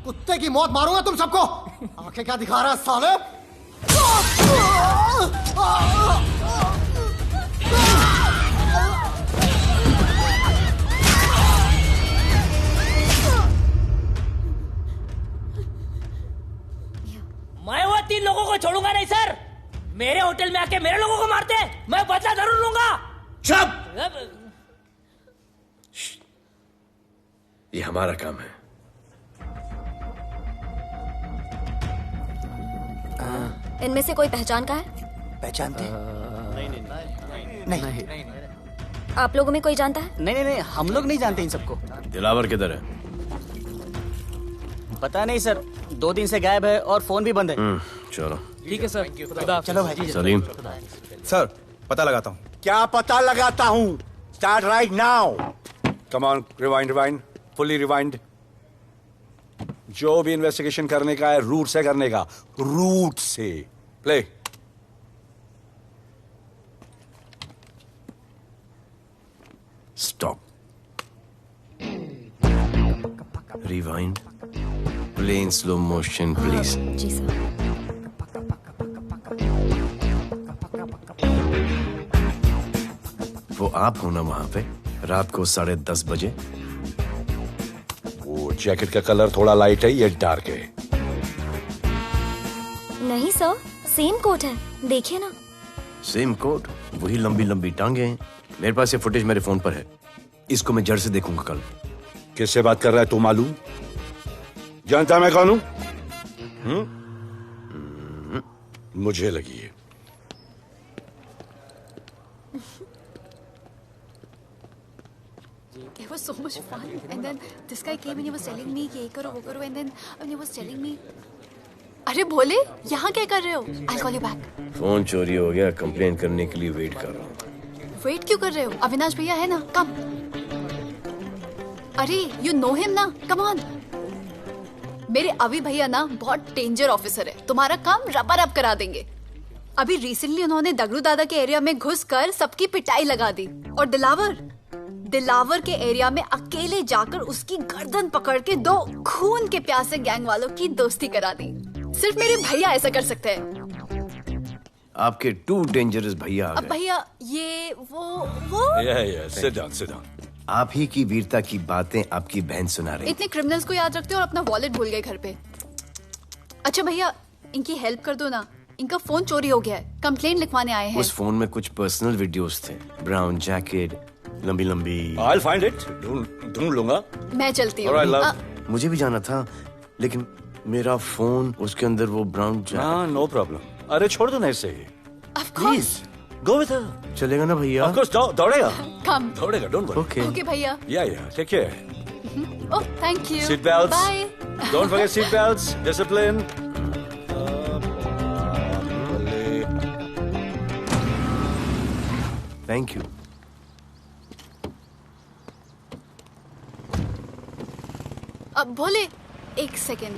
V: कुत्ते की मौत मारूंगा तुम सबको। आंखें क्या दिखा रहा है साले?
M: मैं वो 3 लोगों को छोड़ूंगा नहीं सर। मेरे होटल में आके मेरे लोगों को मारते हैं, मैं बदला जरूर लूंगा।
O: चुप! ये हमारा काम है।
J: इनमें से कोई पहचान का है?
R: पहचानते हैं? नहीं।
J: आप लोगों में कोई जानता है?
R: नहीं, हम लोग नहीं जानते इन सबको।
O: दिलावर किधर है?
R: पता नहीं सर, 2 दिन से गायब है और फोन भी बंद है।
O: चलो
L: ठीक है सर।
R: चलो भाई।
O: सलीम।
D: सर पता लगाता हूँ।
I: क्या पता लगाता हूँ? Start right now. Come on, rewind, fully rewind. जो भी इन्वेस्टिगेशन करने का है रूट से करने का, रूट से। Play.
O: Stop. Rewind. Play in slow motion please.
J: जी सर।
O: वो आप हो ना वहां पे रात को 10:30 बजे?
I: वो जैकेट का कलर थोड़ा लाइट है, ये डार्क है।
J: नहीं सर, सेम कोट है, देखिए ना।
O: सेम कोट, वही लंबी लंबी टांगे हैं। मेरे पास ये फुटेज मेरे फोन पर है, इसको मैं जड़ से देखूंगा कल।
I: किससे बात कर रहा है तू? मालूम? जानता मैं कौन हूं? मुझे लगी है।
N: It was so much fun, and then this guy came and he was telling me कि ये करो वो करो, and then he was telling me, अरे भोले यहाँ क्या कर रहे हो? I'll call you back.
O: Phone चोरी हो गया, कंप्लेन करने के लिए वेट कर रहा हूँ।
N: वेट क्यों कर रहे हो? अविनाश भैया है ना, कम। अरे you know him ना, come on. मेरे अभी भैया ना बहुत डेंजर ऑफिसर है, तुम्हारा काम रबर अप करा देंगे। अभी रिसेंटली उन्होंने दगड़ू दादा के एरिया में घुसकर सबकी पिटाई लगा दी, और दिलावर के एरिया में अकेले जाकर उसकी गर्दन पकड़ के 2 खून के प्यासे गैंग वालों की दोस्ती करा दी। सिर्फ मेरे भैया ऐसा कर सकते हैं।
O: आपके 2 डेंजरस भैया आ
N: अब
O: गए।
N: भैया ये वो
I: सिट डाउन।
O: आप ही की वीरता की बातें आपकी बहन सुना रही।
N: इतने क्रिमिनल्स को याद रखते हो और अपना वॉलेट भूल गए घर पे। अच्छा भैया, इनकी हेल्प कर दो ना, इनका फोन चोरी हो गया है, कंप्लेंट लिखवाने आए हैं।
O: उस फोन में कुछ पर्सनल वीडियोस थे, ब्राउन जैकेट, लंबी लंबी।
I: I'll find it. ढूंढ लूंगा।
N: मैं चलती
I: All right,
N: हूँ।
I: love.
O: मुझे भी जाना था, लेकिन मेरा फोन, उसके अंदर वो ब्राउन जैकेट।
I: हाँ, नो प्रॉब्लम। अरे छोड़ दो ना इसे।
N: Please
I: go with her.
O: चलेगा ना भैया?
I: Of course, दौड़ेगा।
N: कम।
I: दौड़ेगा, डोंट वरी।
O: Okay.
N: ओके भैया।
I: Yeah, take care.
N: Oh thank you.
I: Seat belts.
N: Bye.
I: Don't forget seat belts. Discipline.
O: Thank you.
N: अब भोले एक सेकेंड,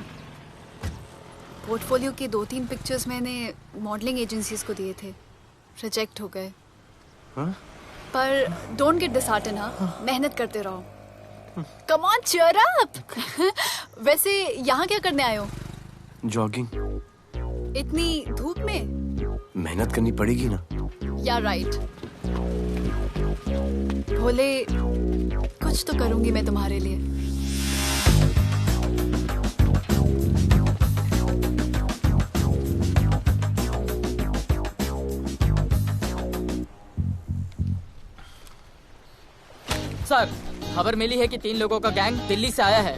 N: पोर्टफोलियो के 2-3 पिक्चर्स मैंने मॉडलिंग एजेंसीज को दिए थे, रिजेक्ट हो गए। पर डोंट गेट डिसहार्टन, हाँ, मेहनत करते रहो। Come on cheer up. वैसे यहाँ क्या करने आए हो?
O: जॉगिंग।
N: इतनी धूप में?
O: मेहनत करनी पड़ेगी ना।
N: या राइट। भोले कुछ तो करूंगी मैं तुम्हारे लिए।
L: सर, खबर मिली है कि 3 लोगों का गैंग दिल्ली से आया है।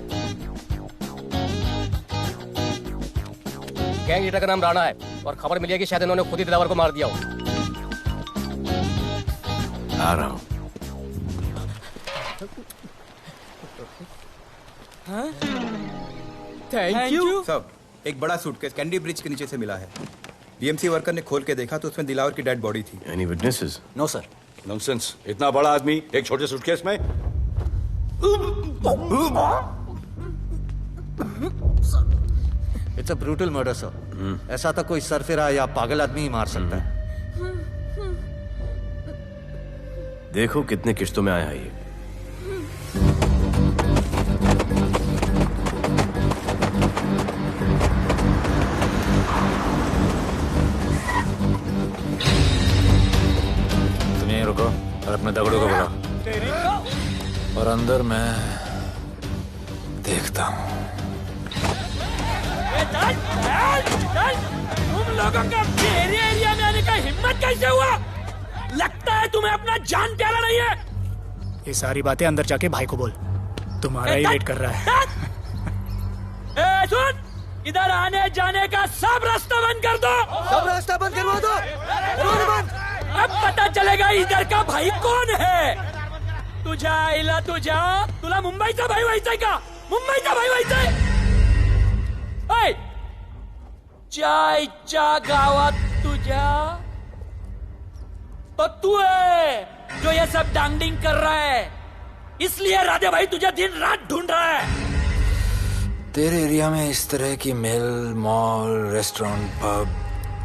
B: गैंग लीडर का नाम राणा है और खबर मिली है कि शायद इन्होंने खुद ही दिलावर को मार दिया हो।
O: आ रहा हूँ।
L: Thank you.
D: सब एक बड़ा सूटकेस कैंडी ब्रिज के नीचे से मिला है। बीएमसी वर्कर ने खोल के देखा तो उसमें दिलावर की डेड बॉडी थी।
O: Any witnesses?
K: No sir.
I: Nonsense. इतना बड़ा आदमी एक छोटे सूटकेस में?
E: It's a brutal murder sir. ऐसा तो कोई सरफिरा या पागल आदमी ही मार सकता है।
O: देखो कितने किश्तों में आया है ये।
C: तुम यहीं रुको और अपने दगड़ों को बुलाओ, और अंदर मैं देखता हूँ।
M: तुम लोगों का मेरे एरिया में आने का हिम्मत कैसे हुआ? लगता है तुम्हें अपना जान प्यारा नहीं है।
H: ये सारी बातें अंदर जाके भाई को बोल, तुम्हारा ही वेट कर रहा है।
M: सुन, इधर आने जाने का सब रास्ता बंद कर दो।
G: सब रास्ता बंद करवा दो।
M: अब पता चलेगा इधर का भाई कौन है। तुझा इला तुझा तुला मुंबईचा भाई व्हायचाय का? मुंबईचा भाई व्हायचाय? चायच्या गावात तुझ्या तो तू है जो ये सब डांगडिंग कर रहा है, इसलिए राधे भाई तुझे दिन रात ढूंढ रहा है।
C: तेरे एरिया में इस तरह की मिल, मॉल, रेस्टोरेंट, पब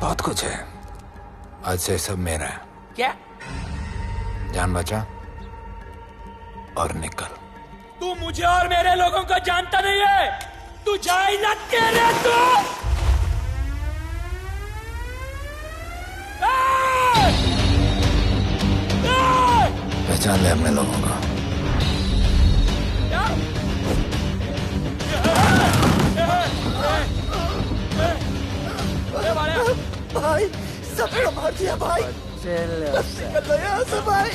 C: बहुत कुछ है। आज से सब मेरा है।
M: क्या?
C: जान बचा और निकल।
M: तू मुझे और मेरे लोगों को जानता नहीं है। तू जाए ना तेरे तू।
C: पहचान ले अपने लोगों को।
G: भाई सबको मार दिया भाई। निकल यहाँ से भाई।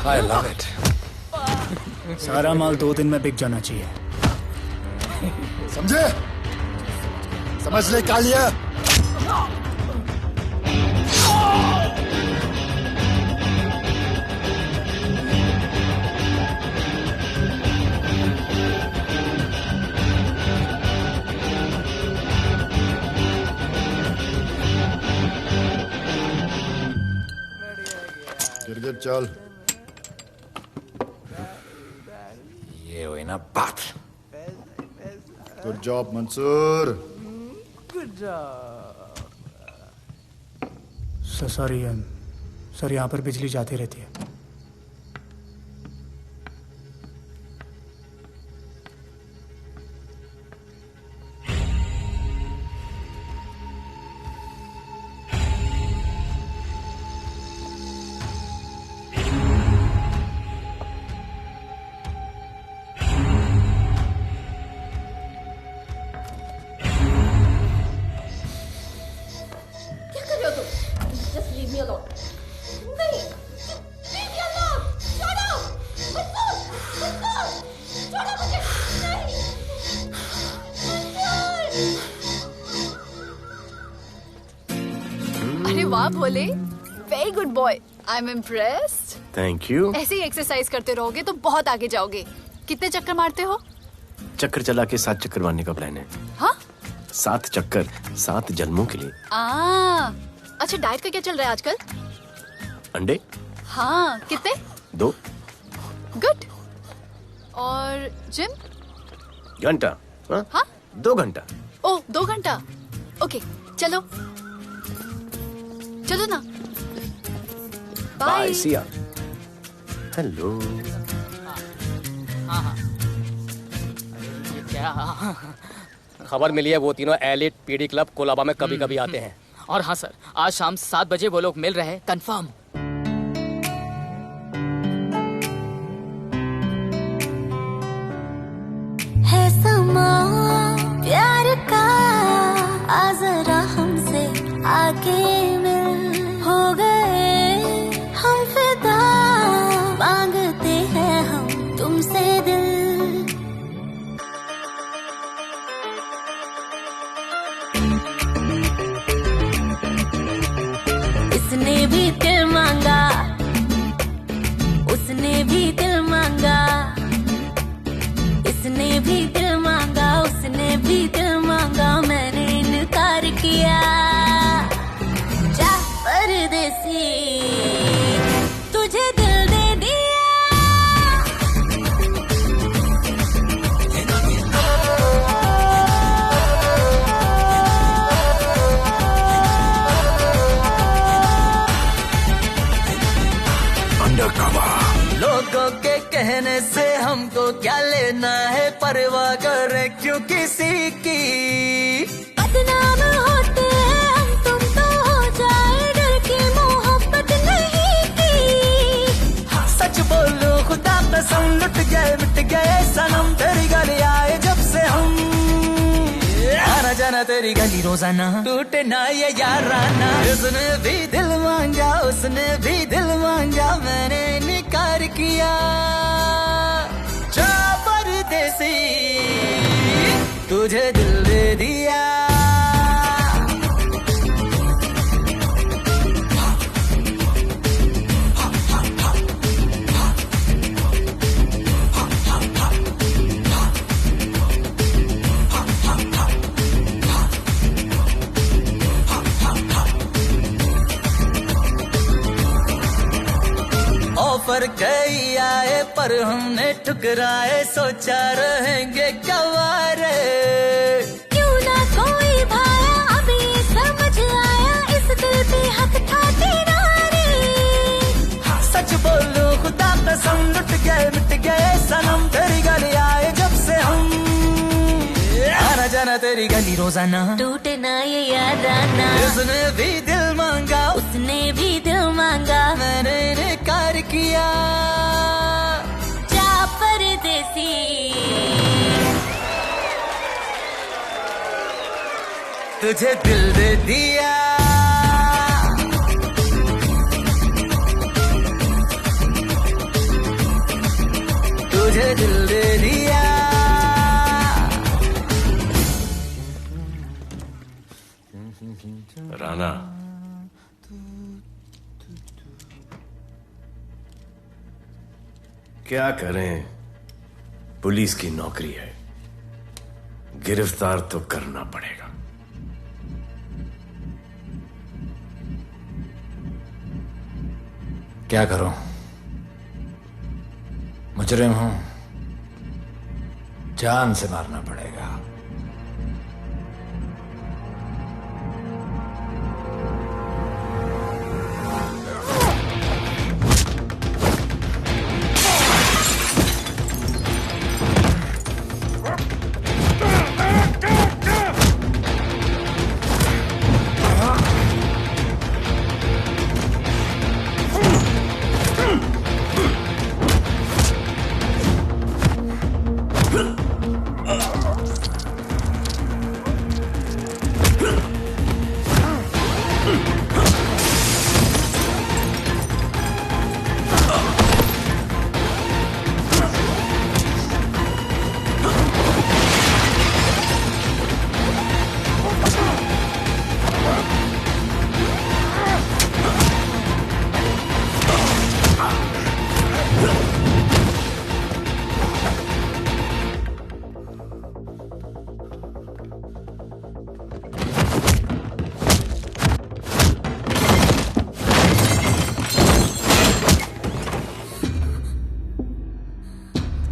C: I love it.
H: सारा माल 2 दिन में बिक जाना चाहिए।
S: समझे? समझ ले कालिया। गिरगिट चल।
C: ये हुई ना बात।
S: Good job Mansoor.
H: Sorry sir, यहाँ पर बिजली जाती रहती है।
N: अरे वाह Bhole, very good boy, I am impressed.
O: Thank you.
N: ऐसे ही एक्सरसाइज करते रहोगे तो बहुत आगे जाओगे। कितने चक्कर मारते हो?
O: चक्कर चला के 7 चक्कर मारने का प्लान है।
N: हाँ?
O: 7 चक्कर 7 जन्मों के लिए।
N: अच्छा, डाइट का क्या चल रहा है आजकल?
O: अंडे?
N: हाँ, कितने?
O: 2।
N: गुड। और जिम?
O: घंटा।
N: हाँ?
O: 2 घंटा।
N: ओह, 2 घंटा। ओके, चलो चलो ना।
O: बाय, सी या। हेलो।
B: क्या खबर मिली है? वो तीनों एलिट पीडी क्लब कोलाबा में कभी कभी आते हैं।
L: और हाँ सर, आज शाम 7 बजे वो लोग मिल रहे हैं, कंफर्म।
U: है समा प्यार का, आ जरा हमसे आके मिल। हो गए हम फिदा, मांगते हैं हम तुमसे दिल। इसने भी दिल मांगा, उसने भी दिल मांगा, इसने भी दिल मांगा, उसने भी दिल मांगा, मैंने इनकार किया। जा परदेसी, तुझे दिल दे दिया।
T: लोगों के कहने से हमको क्या लेना है, परवाह करे क्यों किसी की।
U: बदनाम होते हैं हम, तुम तो हो जाए, डर की मोहब्बत नहीं की।
T: हाँ, सच बोलो खुदा कसम, लुट गए मिट गए सनम, तेरी गली आए जब से हम। आना जाना तेरी तेरी गली रोजाना, टूटे ना ये याराना। उसने भी दिल मांगा, उसने भी दिल मांगा, मैंने इनकार किया। जा परदेसी, तुझे दिल दे दिया। ऑफर कई आए पर हमने ठुकराए, सोचा रहेंगे क्या वारे।
U: क्यों ना कोई भाया, अब ये समझ आया, इस दिल पे हक था तेरा रे।
T: सच बोलो खुदा कसम, लुट गए मिट गए सनम, तेरी गली आए जब से हम। आना जाना तेरी गली रोजाना,
U: टूटे ना ये याराना।
T: उसने भी दिल मांगा,
U: उसने भी दिल मांगा,
T: मैंने इनकार किया।
U: जा परदेसी,
T: तुझे दिल दे दिया। तुझे दिल दे दिया।
O: राणा, क्या करें, पुलिस की नौकरी है, गिरफ्तार तो करना पड़ेगा।
C: क्या करूं, मुजरिम हूं, जान से मारना पड़ेगा।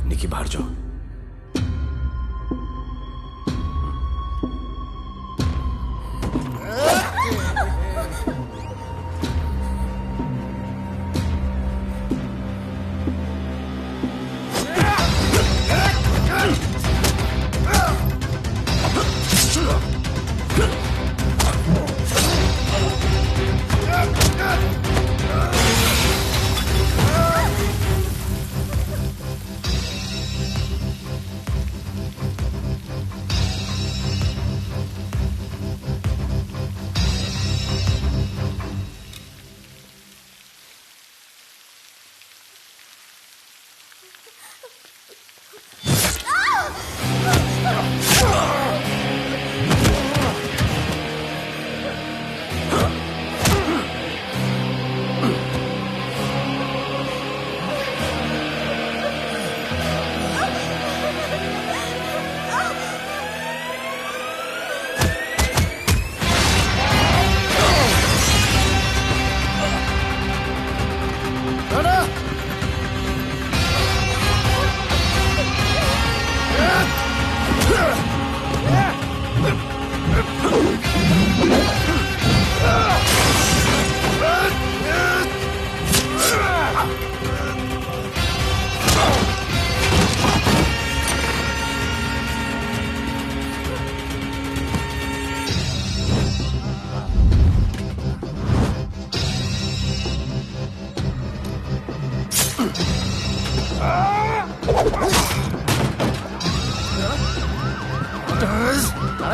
O: निकी बाहर जाओ।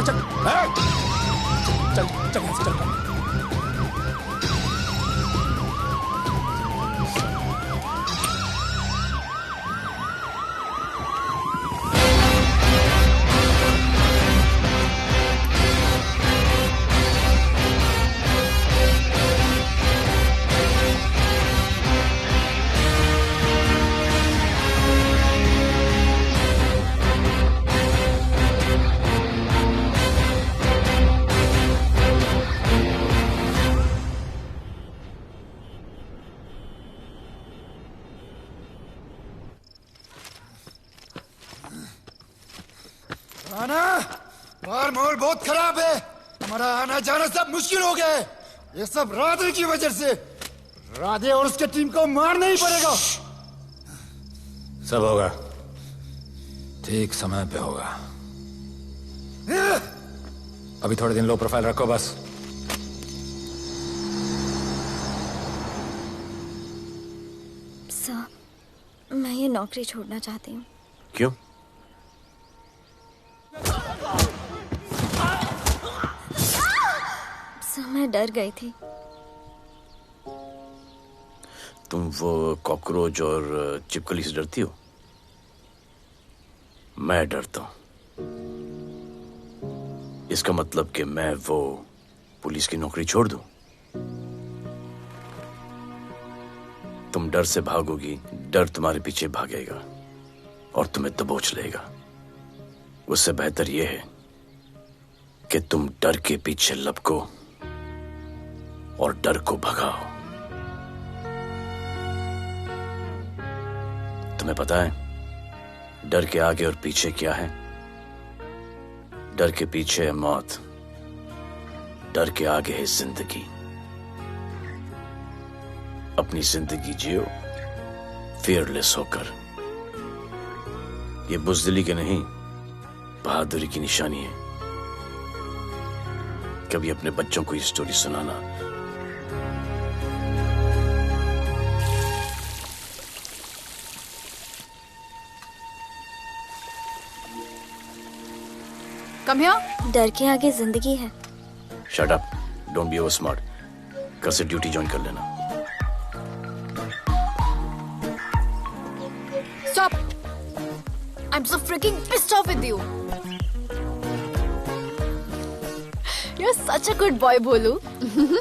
T: चल
H: चल चल यहाँ से चल।
P: आना बाहर माहौल बहुत खराब है। हमारा आना जाना सब मुश्किल हो गया है। ये सब राधे की वजह से। राधे और उसके टीम को मारना ही पड़ेगा।
C: सब होगा, ठीक समय पे होगा। अभी थोड़े दिन लो प्रोफाइल रखो बस।
J: सर, मैं ये नौकरी छोड़ना चाहती हूँ।
O: क्यों?
J: सर, मैं डर गई थी।
O: तुम वो कॉकरोच और चिपकली से डरती हो? मैं डरता हूं। इसका मतलब कि मैं वो पुलिस की नौकरी छोड़ दूं? तुम डर से भागोगी, डर तुम्हारे पीछे भागेगा और तुम्हें दबोच लेगा। उससे बेहतर यह है कि तुम डर के पीछे लपको और डर को भगाओ। तुम्हें पता है डर के आगे और पीछे क्या है? डर के पीछे है मौत, डर के आगे है जिंदगी। अपनी जिंदगी जियो फियरलेस होकर। ये बुज़दिली के नहीं, बहादुरी की निशानी है। कभी अपने बच्चों को ये स्टोरी सुनाना।
N: Come here.
J: डर के आगे जिंदगी है।
O: Shut up, don't be over smart. कल से ड्यूटी ज्वाइन कर लेना।
N: Stop! I'm so freaking pissed off with you. You're such a good boy, बोलू।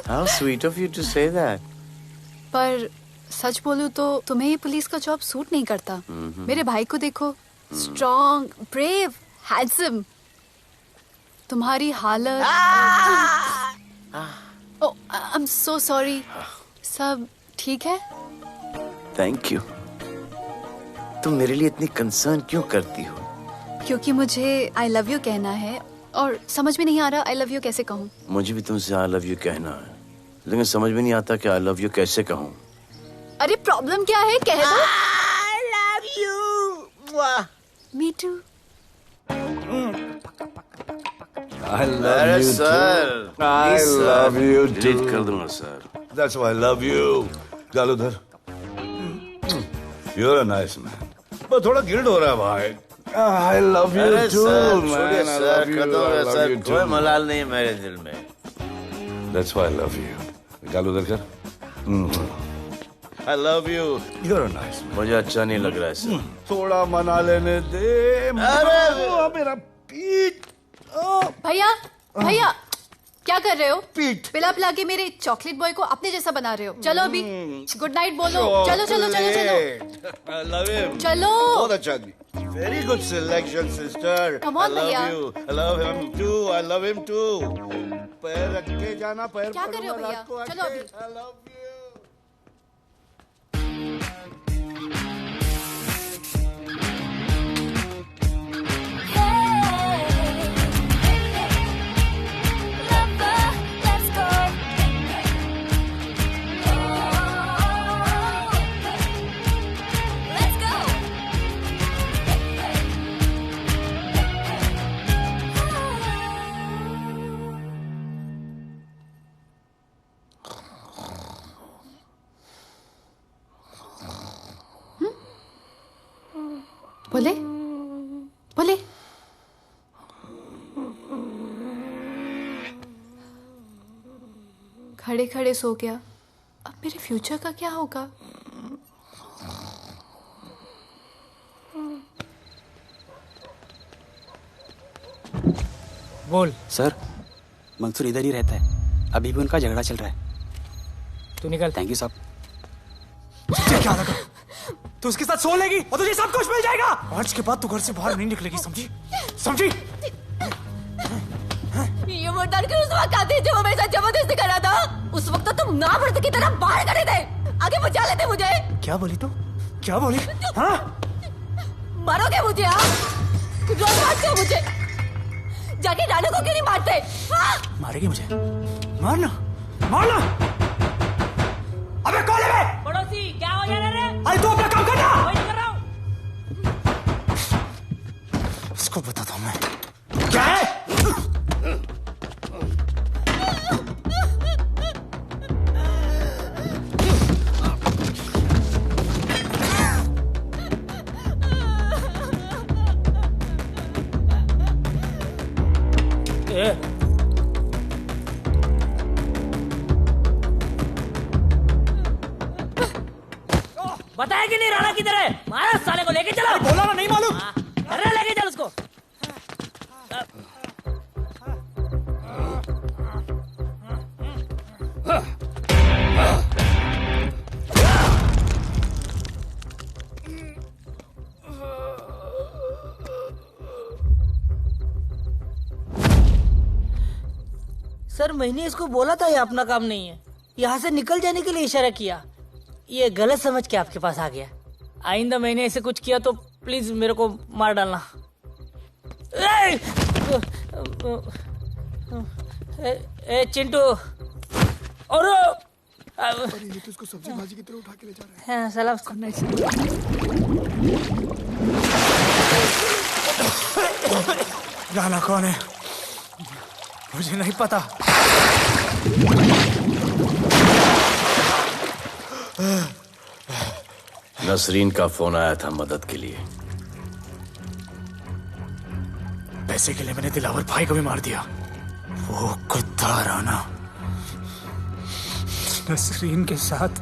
O: How sweet of you to say that.
N: पर सच बोलूं तो तुम्हें ये पुलिस का जॉब सूट नहीं करता। मेरे भाई को देखो, स्ट्रॉन्ग, ब्रेव, हैंडसम। तुम्हारी हालत। ओह, आई एम सो सॉरी। सब ठीक है?
O: Thank you. तुम मेरे लिए इतनी कंसर्न क्यों करती हो?
N: क्योंकि मुझे आई लव यू कहना है और समझ में नहीं आ रहा आई लव यू कैसे कहूँ।
O: मुझे भी तुमसे आई लव यू कहना है, लेकिन समझ में नहीं आता कि आई लव यू कैसे कहूँ।
N: अरे प्रॉब्लम क्या है, कह दो।
G: I love you.
N: Me too.
I: I love
O: अरे
I: you
O: sir,
I: too. I love you too.
O: Delete कर दूंगा sir.
I: That's why I love you. गालूधर, you're a nice man. बस थोड़ा गिल्ड हो रहा है भाई। I love you
O: अरे
I: too,
O: सर,
I: man.
O: छोड़िए
I: I
O: sir,
I: love you.
O: Kadam
I: I
O: है
I: love
O: सर,
I: you
O: कोई
I: too.
O: मलाल नहीं है मेरे दिल में।
I: That's why I love you. गालूधर कर।
O: I love you.
I: You're a nice man.
O: मुझे अच्छा नहीं लग रहा है सर।
I: थोड़ा मना लेने दे।
O: अरे
I: मेरा पीठ।
N: भैया, भैया, क्या कर रहे हो? पिला पिला के मेरे चॉकलेट बॉय को अपने जैसा बना रहे हो। चलो अभी गुड नाइट बोलो। चलो चलो चलो चलो।
O: I love him.
N: चलो।
O: बहुत अच्छा आदमी। Very good selection, sister.
N: Come on,
O: I love
N: भैया।
O: you. I love him too. I love him too. पैर रख के जाना, पैर
N: क्या कर रहे हो
O: पकड़ना,
N: भैया?
O: रात को
N: चलो
O: आके।
N: अभी।
O: I love you.
N: बोले बोले। खड़े खड़े सो गया, अब मेरे फ्यूचर का क्या होगा?
A: बोल।
Q: सर, मंसूर इधर ही रहता है, अभी भी उनका झगड़ा चल रहा है।
A: तू निकल।
Q: थैंक यू साहब।
A: तुझे क्या लगा तू उसके साथ सो लेगी और तुझे सब कुछ मिल जाएगा? आज के बाद तू घर से बाहर नहीं निकलेगी, समझी? समझी?
U: ये वो डर के उस वक्त आते जो वो मेरे साथ जबरदस्ती कर रहा था, उस वक्त तो तुम नामर्द की तरह बाहर खड़े थे, आगे बचा लेते मुझे।
A: क्या बोली तू? क्या बोली? हाँ?
U: मारोगे मुझे? रोज मारते हो मुझे, जाके रानू को क्यों नहीं मारते? हाँ?
A: मारेगी मुझे? मारना, मारना। अबे कौन है बे?
M: पड़ोसी, क्या हो जा रहा है?
A: अरे तू अपना काम करना।
M: वही कर रहा हूँ।
A: इसको बताता हूँ मैं क्या है।
M: बताया कि नहीं राणा किधर है? मारा साले को, लेके चलो।
A: बोला ना नहीं मालूम।
M: अरे लेके चल उसको।
W: सर, मैंने इसको बोला था ये अपना काम नहीं है, यहाँ से निकल जाने के लिए इशारा किया, ये गलत समझ के आपके पास आ गया।
M: आइंदा मैंने ऐसे कुछ किया तो प्लीज मेरे को मार डालना। ए चिंटू, और
P: ये तो इसको सब्जी भाजी की तरह उठा के ले जा रहा है।
W: हाँ, सलाम
A: राणा कौन है मुझे नहीं पता।
O: नसरीन का फोन आया था मदद के लिए।
A: पैसे के लिए मैंने दिलावर भाई को भी मार दिया। वो कुत्ता राणा नसरीन के साथ,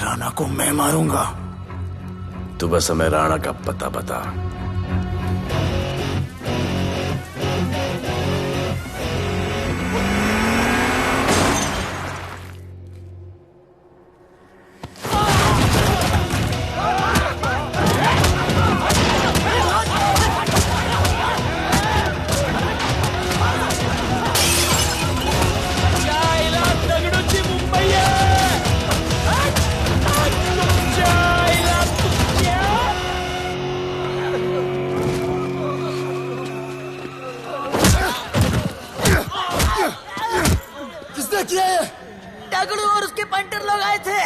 A: राणा को मैं मारूंगा।
O: तू बस हमें राणा का पता बता।
W: दगड़ू और उसके पंटर लोग आए थे।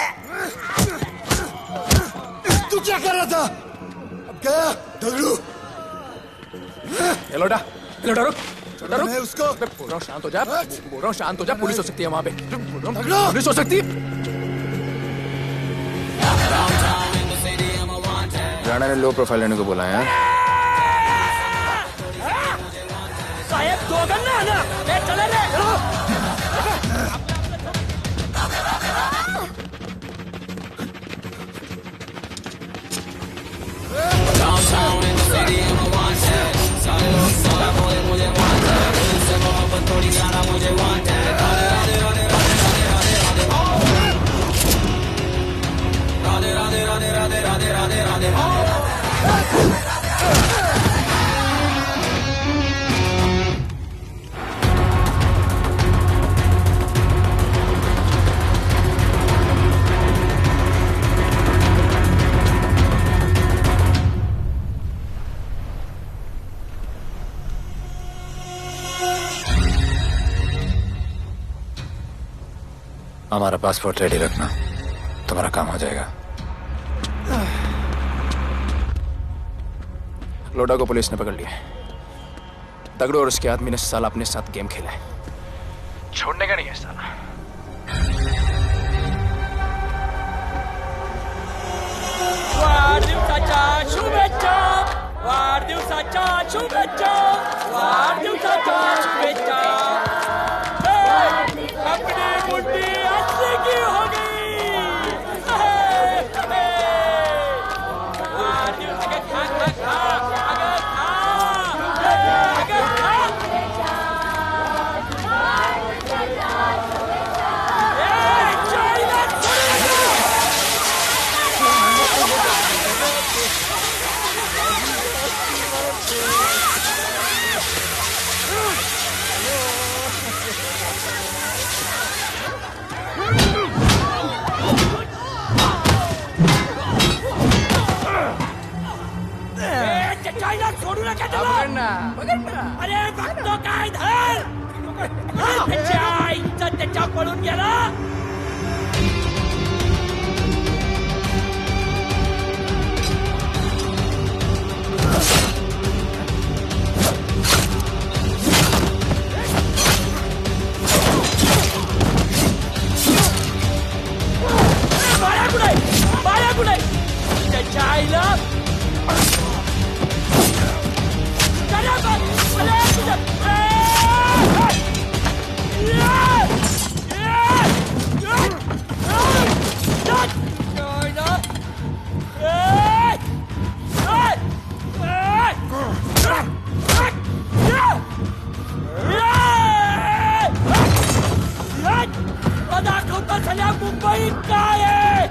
P: तू क्या कर रहा था? अब गया दगड़ू।
B: लोटा रुक,
P: रुक। उसको
B: बोल रहा हूँ शांत हो जा, बोल रहा हूँ शांत हो जा। पुलिस हो सकती है वहाँ पे, पुलिस हो सकती है।
C: राणा ने लो प्रोफाइल लेने को बोला है।
M: साहब दो गन्ना है ना, ले चले रे।
U: Downtown in the city, I'm a wanted. सारे लोग सारा बोले मुझे wanted. दिल से मोहब्बत थोड़ी ज्यादा मुझे wanted. राधे राधे राधे राधे राधे राधे राधे राधे राधे राधे राधे राधे राधे।
C: हमारा पासपोर्ट रेडी रखना, तुम्हारा काम हो जाएगा।
B: लोडा को पुलिस ने पकड़ लिया। दगड़ू और उसके आदमी ने साला अपने साथ गेम खेला है, छोड़ने का नहीं है साला।
M: वाढदिवसाच्या शुभेच्छा, वाढदिवसाच्या शुभेच्छा, वाढदिवसाच्या शुभेच्छा। लेके चलो। अरे भक्तों का इधर त्याच्या पळून गेला। बाळ्या कुठे त्याच्या आईला दाखवता सगळ्या मुंबईत काय आहे।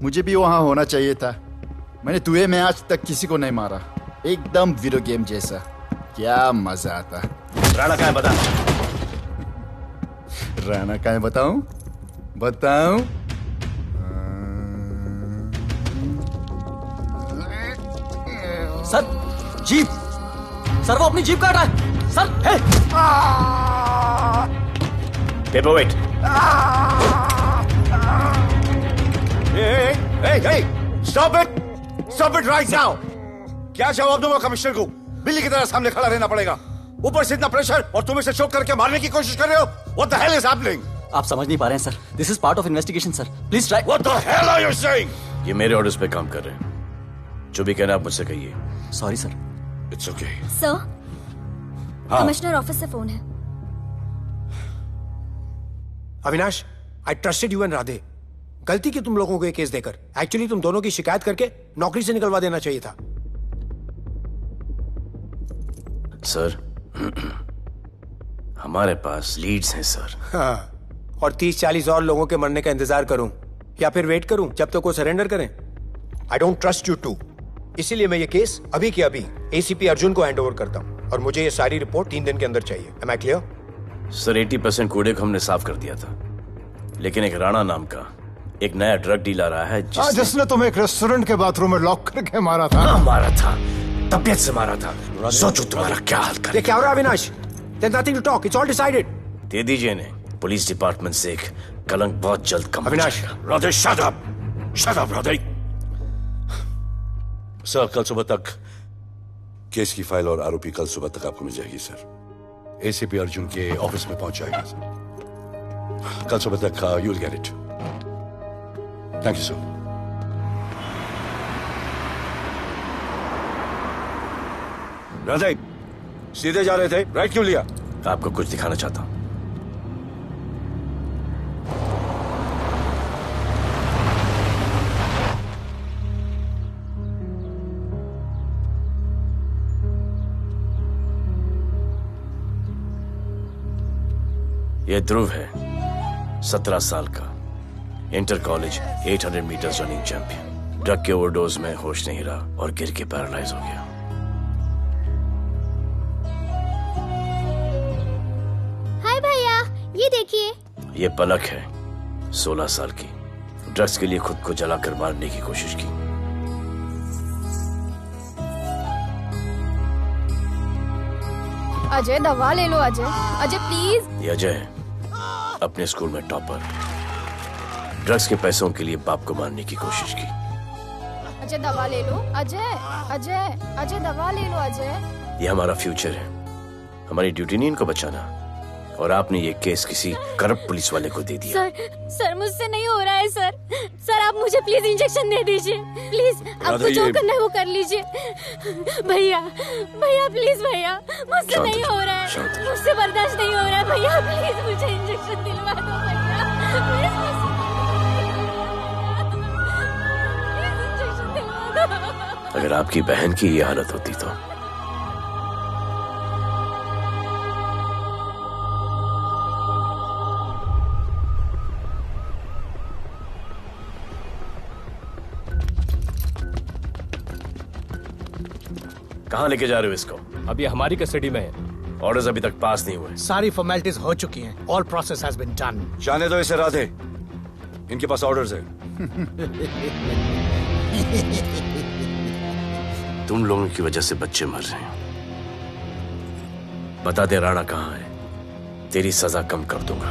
F: मुझे भी वहां होना चाहिए था। मैंने तुए में आज तक किसी को नहीं मारा। एकदम वीडियो गेम जैसा। क्या मजा आता।
O: राणा कहाँ है बता।
F: राणा कहाँ है बताऊं? बताऊं?
K: सर जीप, सर वो अपनी जीप काट रहा है sir. Hey
O: paperweight.
I: Hey, stop it right now! क्या जवाब दूंगा कमिश्नर को? बिल्ली की तरह सामने खड़ा रहना पड़ेगा। ऊपर से इतना प्रेशर और तुम इसे चोक करके मारने की कोशिश कर रहे हो। What the hell is happening?
K: आप समझ नहीं पा रहे हैं sir. This is part of investigation sir. Please try.
O: What the hell are you saying? ये मेरे ऑर्डर्स पे काम कर रहे हैं। जो भी कहना आप मुझसे कहिए।
K: Sorry sir.
O: It's okay.
J: Sir,
I: हाँ।
J: कमिश्नर ऑफिस से फोन है।
R: Avinash, I trusted you and Radhe. गलती की तुम लोगों को ये केस देकर। एक्चुअली तुम दोनों की शिकायत करके नौकरी से निकलवा देना चाहिए था।
O: सर, हमारे पास लीड्स हैं सर।
R: हाँ, और 30-40 और लोगों के मरने का इंतजार करूं या फिर वेट करूं जब तक वो सरेंडर करें? I don't trust you too. इसीलिए मैं ये केस अभी के अभी एसीपी अर्जुन को हैंड ओवर करता हूं और मुझे ये सारी रिपोर्ट 3 दिन के अंदर चाहिए। M I clear?
O: सर 80% कूड़े को हमने साफ कर दिया था, लेकिन एक राणा नाम का एक नया ड्रग डीलर आया है
S: जिसने तुम्हें एक रेस्टोरेंट के बाथरूम में लॉक करके मारा था।
O: हाँ, मारा था, तबीयत से मारा था। सोचो तुम्हारा क्या हाल करे।
R: ये क्या हो रहा है Avinash? There's nothing to talk. It's all decided.
O: दे दीजिए इन्हें। पुलिस डिपार्टमेंट से एक कलंक बहुत जल्द कम हो
R: अविनाश,
O: जाएगा। Radhe shut up! Shut up, Radhe.
I: Sir, कल सुबह तक केस की फाइल और आरोपी कल सुबह तक आपको मिल जाएगी सर। एसीपी अर्जुन के ऑफिस में पहुंच जाएगा सर। कल सुबह तक you will get it. Thank you sir. Radhe, सीधे जा रहे थे, राइट क्यों लिया?
O: आपको कुछ दिखाना चाहता हूं। ये ध्रुव है, 17 साल का, inter college 800 metres running champion. Drug के ओवरडोज में होश नहीं रहा और गिर के पैरालाइज हो गया।
U: हाय भैया, ये देखिए।
O: ये पलक है, 16 साल की, ड्रग्स के लिए खुद को जलाकर मारने की कोशिश की।
N: अजय दवा ले लो। अजय, अजय प्लीज।
O: ये अजय है, अपने स्कूल में टॉपर। ड्रग्स के पैसों के लिए बाप को मारने की कोशिश की।
N: अजय दवा ले लो। अजय, अजय, अजय दवा ले लो। अजय
O: ये हमारा फ्यूचर है, हमारी ड्यूटी नहीं इनको बचाना। और आपने ये केस किसी करप्ट पुलिस वाले को दे दिया।
U: सर मुझसे नहीं हो रहा है सर। सर आप मुझे प्लीज इंजेक्शन दे दीजिए प्लीज। आपको जो करना है वो कर लीजिए। भैया भैया प्लीज भैया, मुझसे नहीं हो रहा है, मुझसे बर्दाश्त नहीं हो रहा है भैया, प्लीज मुझे इंजेक्शन दिलवा दो भैया, इंजेक्शन दिलवा दो।
O: अगर आपकी बहन की ये हालत होती तो कहाँ लेके जा रहे हो इसको?
B: अभी हमारी कस्टडी में है।
O: ऑर्डर्स अभी तक पास नहीं हुए।
D: सारी फॉर्मेलिटीज हो चुकी हैं। All process has been done.
I: जाने दो इसे राधे, इनके पास ऑर्डर्स है।
O: तुम लोगों की वजह से बच्चे मर रहे हैं। बता दे राणा कहाँ है, तेरी सजा कम कर दूंगा।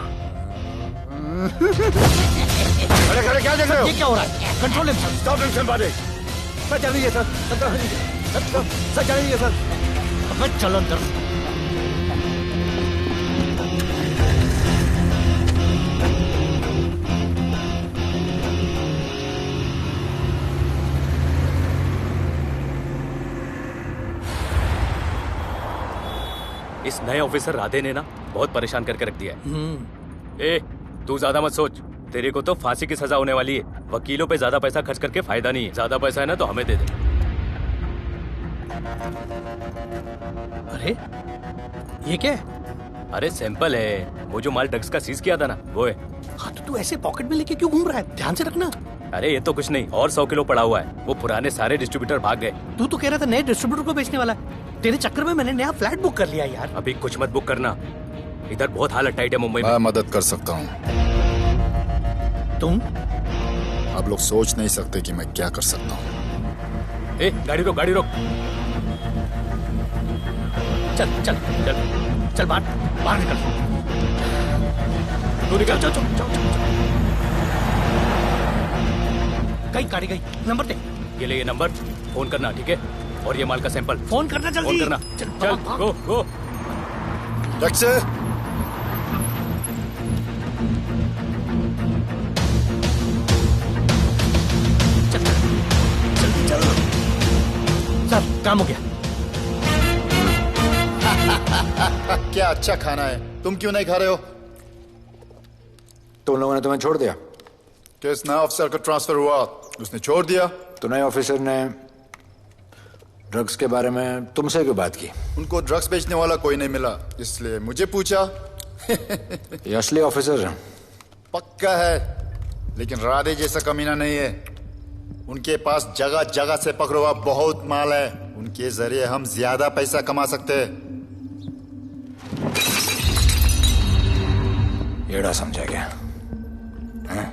I: अरे अरे क्या देख रहे हो?
D: ये क्या हो रहा है? Control himself.
I: Stop him somebody.
D: Sir चल लीजिए सर, सर चल लीजिए सर। अब चलो अंदर।
B: इस नए ऑफिसर राधे ने ना बहुत परेशान करके रख दिया है। ए, तू ज्यादा मत सोच, तेरे को तो फांसी की सजा होने वाली है। वकीलों पे ज्यादा पैसा खर्च करके फायदा नहीं है। ज्यादा पैसा है ना तो हमें दे दे।
D: अरे ये क्या है?
B: अरे सैंपल है, वो जो माल ड्रग्स का सीज किया था ना वो है।
D: हाँ तो तू ऐसे पॉकेट में लेके क्यों घूम रहा है? ध्यान से रखना।
B: अरे ये तो कुछ नहीं, और 100 किलो पड़ा हुआ है। वो पुराने सारे डिस्ट्रीब्यूटर भाग गए।
D: तू तो कह रहा था नए डिस्ट्रीब्यूटर को बेचने वाला है। तेरे चक्कर में मैंने नया फ्लैट बुक कर लिया यार।
B: अभी कुछ मत बुक करना, इधर बहुत हालत टाइट है मुंबई में।
S: मैं मदद कर सकता हूँ।
D: तुम?
S: आप लोग सोच नहीं सकते कि मैं क्या कर सकता हूँ।
B: ए, गाड़ी रोक, गाड़ी रोक।
D: चल चल चल चल बाहर निकल।
B: तू निकल।
D: चल चल चल गाड़ी गई। नंबर दे।
B: ये ले, ये नंबर फोन करना, ठीक है? और ये माल का सैंपल
D: फोन करना जल्दी।
B: फोन करना। चल गो गो।
D: सर काम हो गया।
F: क्या अच्छा खाना है, तुम क्यों नहीं खा रहे हो?
C: तुम लोगों ने तुम्हें छोड़ दिया?
F: किस नए ऑफिसर का ट्रांसफर हुआ उसने छोड़ दिया?
C: तो नए ऑफिसर ने ड्रग्स के बारे में तुमसे क्यों बात की?
F: उनको ड्रग्स बेचने वाला कोई नहीं मिला, इसलिए मुझे पूछा।
C: ये असली ऑफिसर है?
F: पक्का है, लेकिन राधे जैसा कमीना नहीं है। उनके पास जगह जगह से पकड़ा हुआ बहुत माल है, उनके जरिए हम ज्यादा पैसा कमा सकते हैं।
C: येड़ा समझा क्या? हाँ?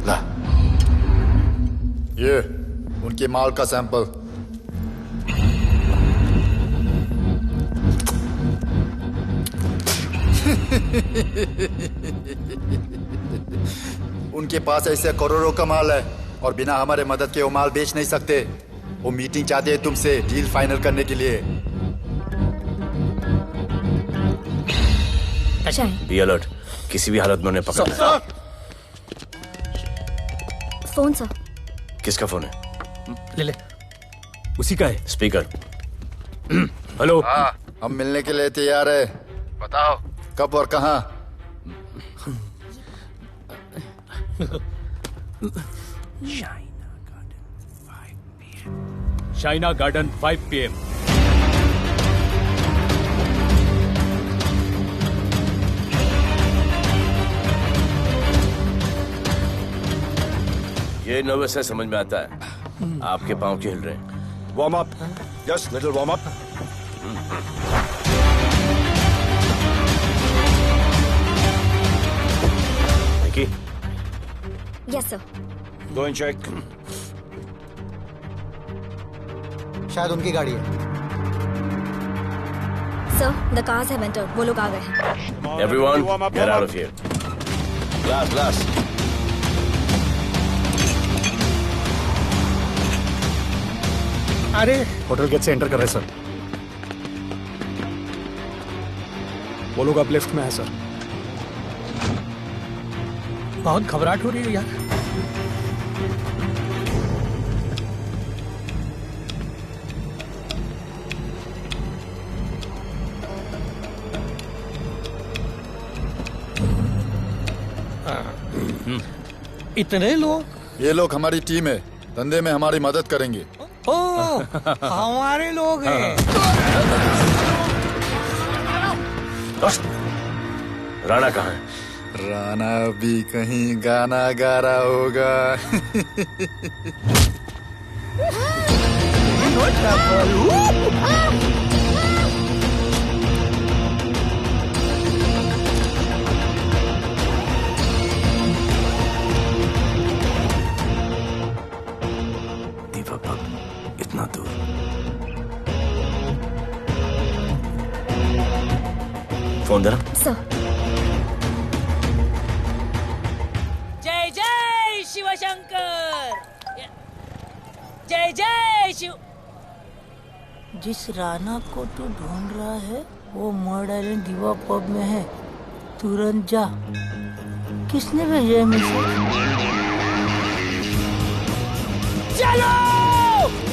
F: ला, ये उनके माल का सैंपल। उनके पास ऐसे करोड़ों का माल है और बिना हमारे मदद के वो माल बेच नहीं सकते। वो मीटिंग चाहते हैं तुमसे डील फाइनल करने के लिए।
O: बी अलर्ट, किसी भी हालत में उन्हें पकड़ना है।
J: Phone sir.
O: किसका फोन है?
D: ले ले।
B: उसी का है।
O: स्पीकर।
B: हेलो।
F: हाँ, हम मिलने के लिए तैयार है। बताओ कब और कहाँ?
B: Shaina garden 5 PM।
O: ये नर्वस है, समझ में आता है। आपके पाँव क्यों हिल रहे हैं?
I: Warm up, just little warm up.
J: Yes sir.
I: Go and check.
G: शायद उनकी गाड़ी है।
J: Sir the cars have entered. वो लोग आ गए हैं।
O: Everyone, get out of here.
I: Glass glass.
A: अरे होटल गेट से एंटर कर रहे सर। वो लोग अब लिफ्ट में है सर। बहुत घबराहट हो रही है यार।
D: इतने लोग?
F: ये लोग हमारी टीम है, धंधे में हमारी मदद करेंगे।
D: ओ, हमारे लोग हैं।
O: राणा कहाँ है?
F: राणा भी कहीं गाना गा रहा होगा।
O: इतना दूर। फोन देना।
J: सर।
M: जय जय शिव शंकर, जय जय शिव।
W: जिस राणा को तू ढूंढ रहा है वो मर्डर आइलैंड दीवा पब में है, तुरंत जा। किसने भेजा है मैसेज?
M: चलो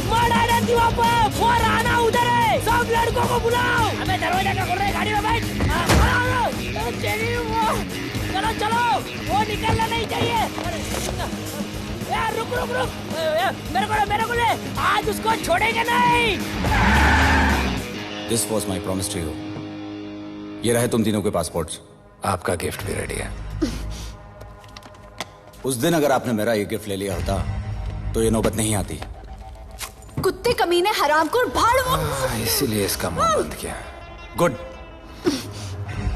M: मर्डर दीवा पब, वो राणा उधर है, सब लड़कों को बुलाओ। हमें दरवाजा क्या खोल रहे, गाड़ी में बैठ। चलो चलो, वो निकलना नहीं चाहिए। यार रुक रुक रुक, मेरे को ले, आज उसको छोड़ेंगे नहीं।
K: This was my promise to you. ये रहे तुम तीनों के पासपोर्ट्स।
C: आपका गिफ्ट भी रेडी है।
K: उस दिन अगर आपने मेरा ये गिफ्ट ले लिया होता तो ये नौबत नहीं आती।
N: कुत्ते कमीने हरामखोर भाड़।
C: इसीलिए इसका मुंह बंद किया।
K: Good.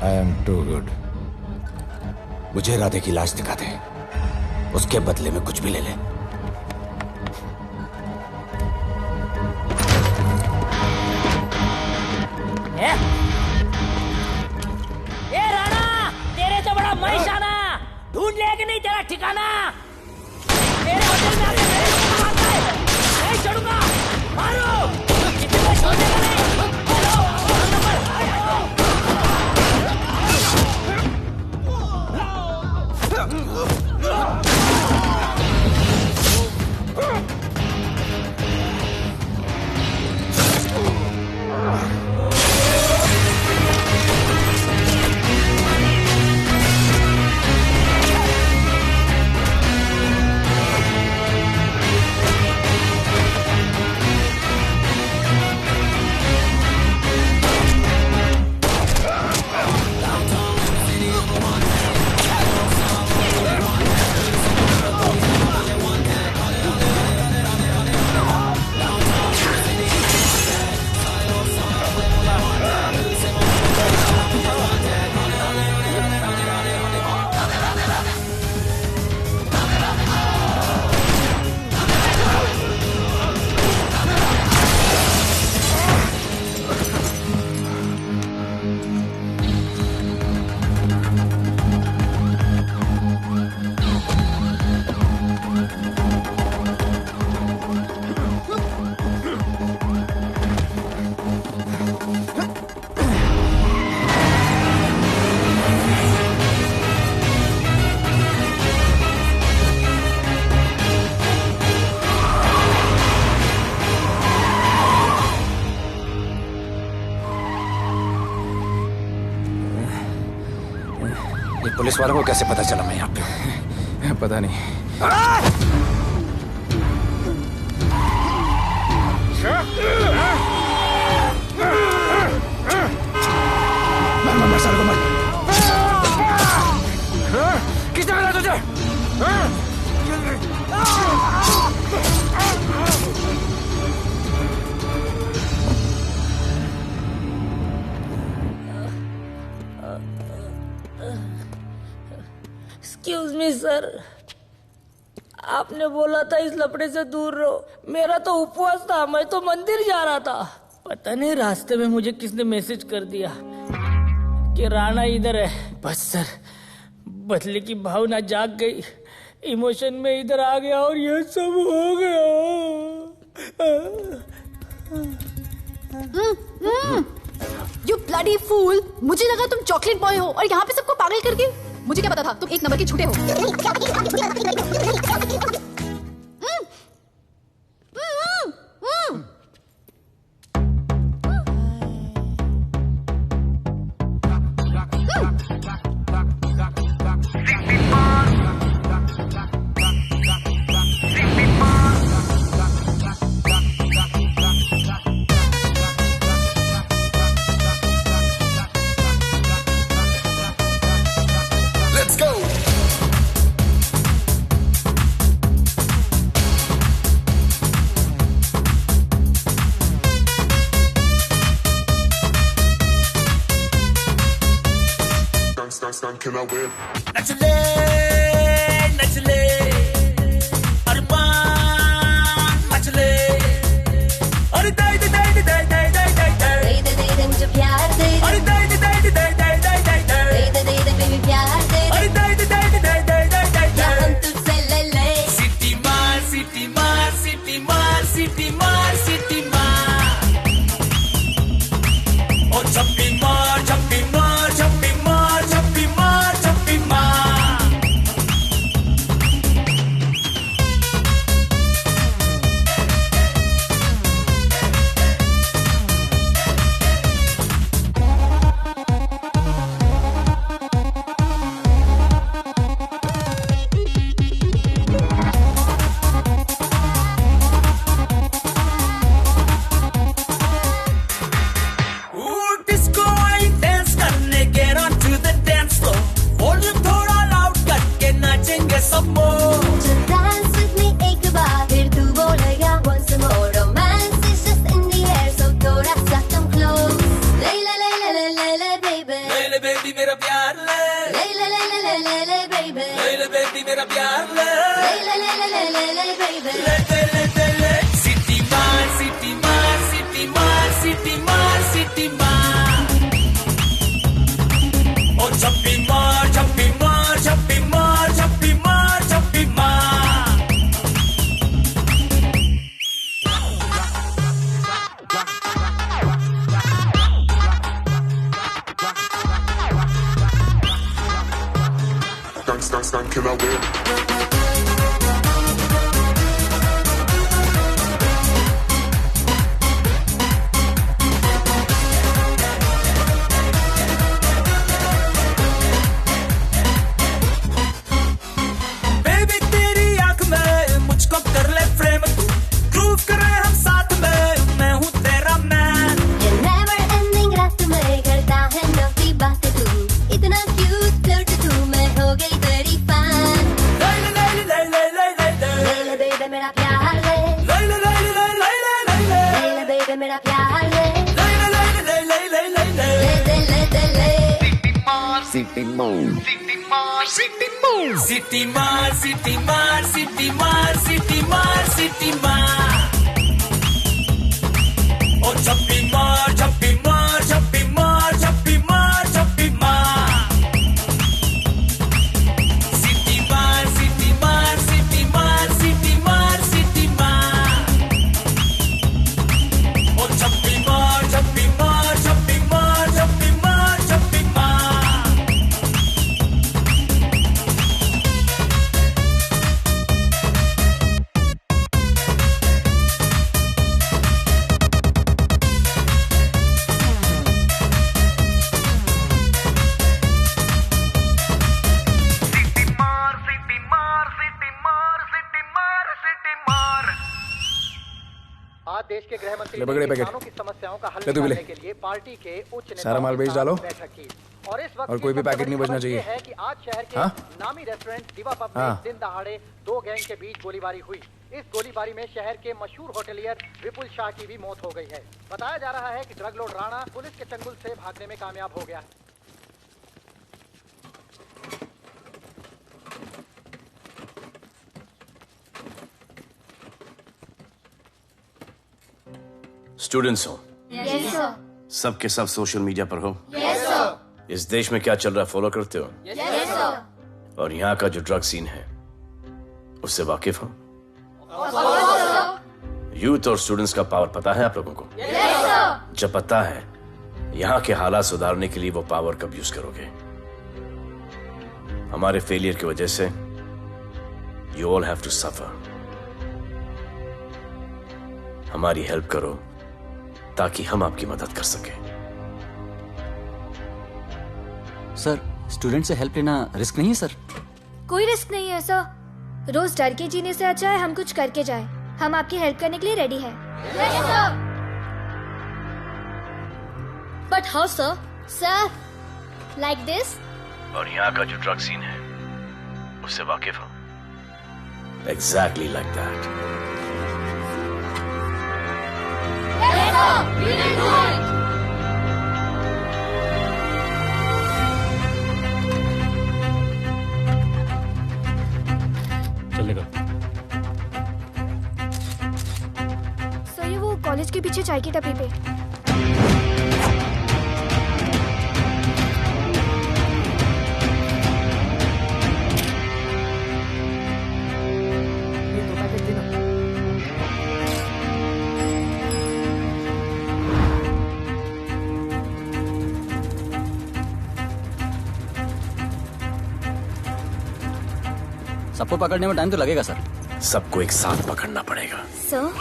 C: I am too good.
K: मुझे राधे की लाश दिखा दे, उसके बदले में कुछ भी ले ले।
M: ए राणा, तेरे तो बड़ा मैशाना, ढूंढ लिया कि नहीं तेरा ठिकाना? मेरे होटल में आके मेरे को मारता है, नहीं छोड़ूंगा, मारो, किसी को छोड़ने का नहीं।
C: पुलिस वालों को कैसे पता चला मैं यहाँ पे? पता नहीं। मर साले को मर। किसने मिला तुझे?
W: एक्सक्यूज मी सर, आपने बोला था इस लफड़े से दूर रहो। मेरा तो उपवास था, मैं तो मंदिर जा रहा था। पता नहीं रास्ते में मुझे किसने मैसेज कर दिया कि राणा इधर है। बस सर,
M: बदले की भावना जाग गई, इमोशन में इधर आ गया और ये सब हो गया।
N: You bloody fool! मुझे लगा तुम चॉकलेट बॉय हो और यहाँ पे सबको पागल करके। मुझे क्या पता था तुम एक नंबर के झूठे हो।
E: Can I win?
M: नचले नचले अरमान मचले अरे दे दे दे दे दे दे दे दे दे दे मुझे प्यार दे अरे दे दे दे दे दे दे दे दे दे दे बेबी प्यार दे अरे दे दे दे दे दे दे दे क्या हम तुझसे ले ले सिटी मार सिटी मार सिटी मार सिटी मार सिटी मार और छप्पी मार छप्पी मार छप्पी मार छप्पी मार छप्पी मार डिस्को आई डांस करने get on to the dance floor volume थोड़ा लाउड करके नाचेंगे सब मोर
U: Dance with me एक बार फिर तू बोलेगा once more romance is just in the air so थोड़ा सा come close ले ले ले ले ले ले ले baby
M: ले ले बेबी मेरा प्यार ले
U: ले ले ले ले ले ले ले baby
M: ले ले बेबी मेरा प्यार ले
U: ले ले ले ले ले ले ले baby
M: ले ले ले ले ले सिटी मार सिटी मार सिटी मार सिटी मार सिटी मार और छप्पी मार छप्पी मार छप्पी मार छप्पी मार छप्पी मार
E: Can I win?
M: बेबी तेरी आंख में मुझको कर ले फ्रेम तू ग्रूव करे हम साथ में मैं हूँ तेरा मैन
U: ये never ending रात में करता है नौकी बातें तू इतना cute flirt तू मैं हो गई तेरी fan
M: ले ले ले ले ले ले ले ले
U: ले ले baby मेरा प्यार ले
M: ले ले ले ले ले ले ले ले
U: ले ले baby मेरा प्यार ले
M: ले ले ले ले ले ले ले ले
U: ले ले ले ले
M: सिटी मार सिटी मार सिटी मार सिटी मार सिटी मार सिटी मार और छप्पी मार छप्पी मार छप्पी मार छप्पी मार छप्पी मार सिटी मार सिटी मार सिटी मार सिटी मार सिटी मार और छप्पी मार छप्पी मार छप्पी मार छप्पी मार छप्पी मार
R: आज देश के गृह मंत्री ने किसानों की समस्याओं का हल निकालने के लिए पार्टी के उच्च नेताओं सारा माल बेच डालो बैठक की और इस वक्त कोई भी पैकेट नहीं बचना चाहिए है कि आज शहर के नामी रेस्टोरेंट दिवा पब में दिन दहाड़े दो गैंग के बीच गोलीबारी हुई। इस गोलीबारी में शहर के मशहूर होटलियर विपुल शाह की भी मौत हो गई है। बताया जा रहा है कि ड्रग लॉर्ड राणा पुलिस के चंगुल से भागने में कामयाब हो गया।
O: स्टूडेंट्स हो
U: Yes, sir.
O: सब के सब सोशल मीडिया पर हो
U: Yes, sir.
O: इस देश में क्या चल रहा है फॉलो करते हो
U: Yes, sir.
O: और यहाँ का जो ड्रग सीन है उससे वाकिफ हो? यूथ और स्टूडेंट्स का पावर पता है आप लोगों को? जब पता है, यहाँ के हालात सुधारने के लिए वो पावर कब यूज करोगे? हमारे फेलियर की वजह से you all have to suffer. हमारी हेल्प करो ताकि हम आपकी मदद कर सकें।
K: सर, स्टूडेंट से हेल्प लेना रिस्क नहीं है सर?
J: कोई रिस्क नहीं है सर। रोज डर के जीने से अच्छा है हम कुछ करके जाए। हम आपकी हेल्प करने के लिए रेडी है।
L: But how sir? Sir, like this?
O: और यहाँ का जो ड्रग सीन है उससे वाकिफ हो? Exactly like that.
B: चलेगा।
J: सर, ये वो कॉलेज के पीछे चाय की टपरी पे।
K: सबको पकड़ने में टाइम तो लगेगा सर।
O: सबको एक साथ पकड़ना पड़ेगा।
J: सर,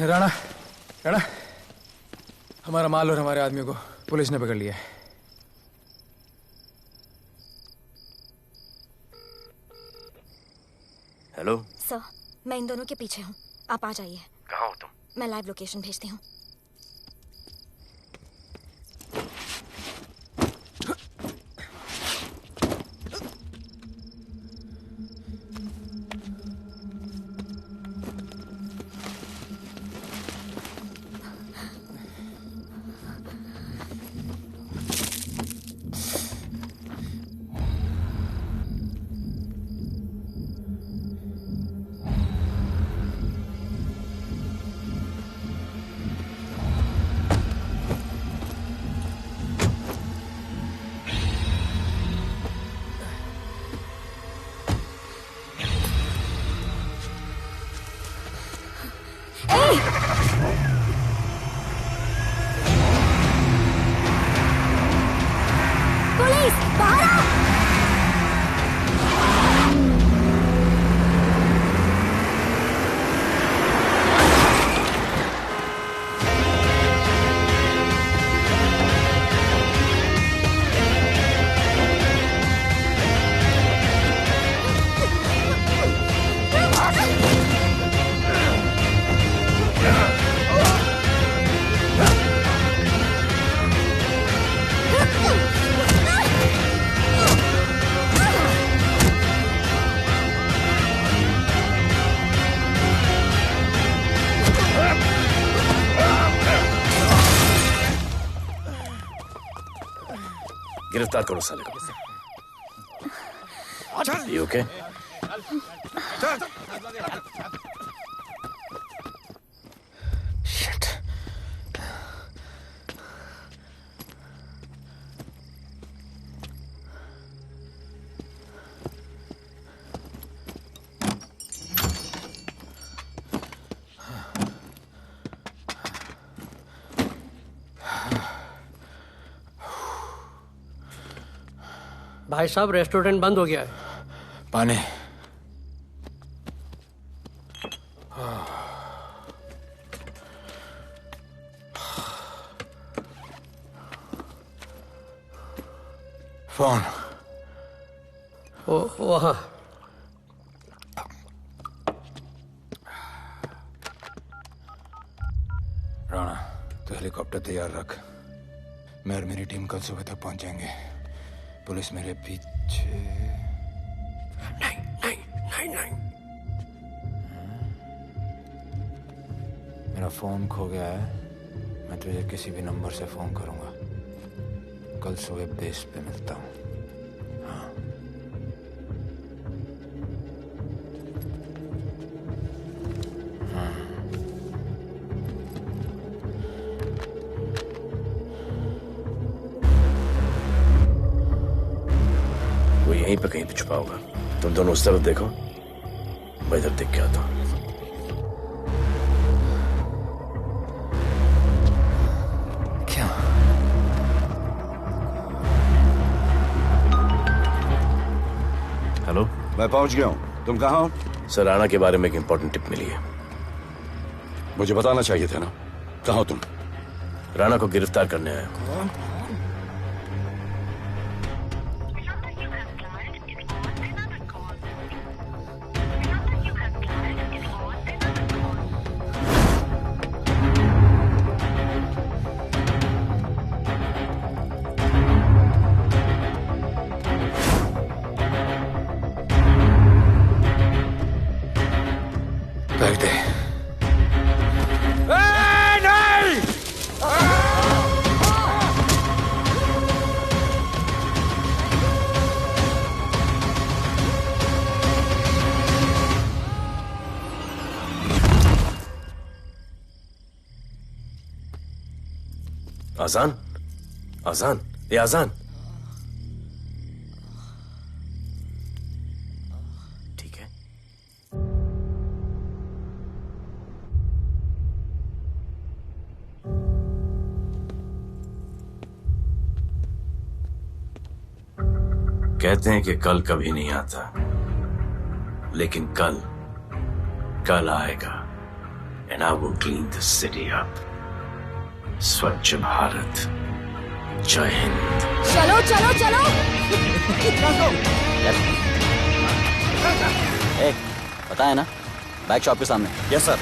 R: राणा, राणा, हमारा माल और हमारे आदमियों को पुलिस ने पकड़ लिया है।
O: हेलो
J: सर, मैं इन दोनों के पीछे हूँ। आप आ जाइए।
O: कहाँ हो तुम?
J: मैं लाइव लोकेशन भेजती हूँ। पुलिस, बाहर आओ!
O: गिरफ्तार करो साले को। You okay? Shit.
D: भाई साहब, रेस्टोरेंट बंद हो गया है।
R: पानी।
C: फोन
D: वहाँ
C: राणा, तो हेलीकॉप्टर तैयार रख। मैं और मेरी टीम कल सुबह तक पहुंच जाएंगे। पुलिस मेरे पीछे नहीं। मेरा फोन खो गया है। मैं तुझे किसी भी नंबर से फोन करूंगा। कल सुबह बेस पे मिलता हूँ। हाँ।
O: वो यहीं पे कहीं पे छुपा होगा। तुम दोनों उस तरफ देखो, मैं इधर देख के आता हूँ। हेलो,
I: मैं पहुंच गया हूं। तुम कहाँ हो?
O: सर, राणा के बारे में एक इंपॉर्टेंट टिप मिली है।
I: मुझे बताना चाहिए था ना। कहाँ हो तुम?
O: राणा को गिरफ्तार करने आया हूं।
C: बैठ दे।
O: आजान, आजान, ये आजान। ठीक है। कहते हैं कि कल कभी नहीं आता, लेकिन कल आएगा। And I will clean the city up. स्वच्छ भारत। जय हिंद।
L: चलो चलो चलो।
K: पता है ना, बैक शॉप के सामने।
O: Yes sir.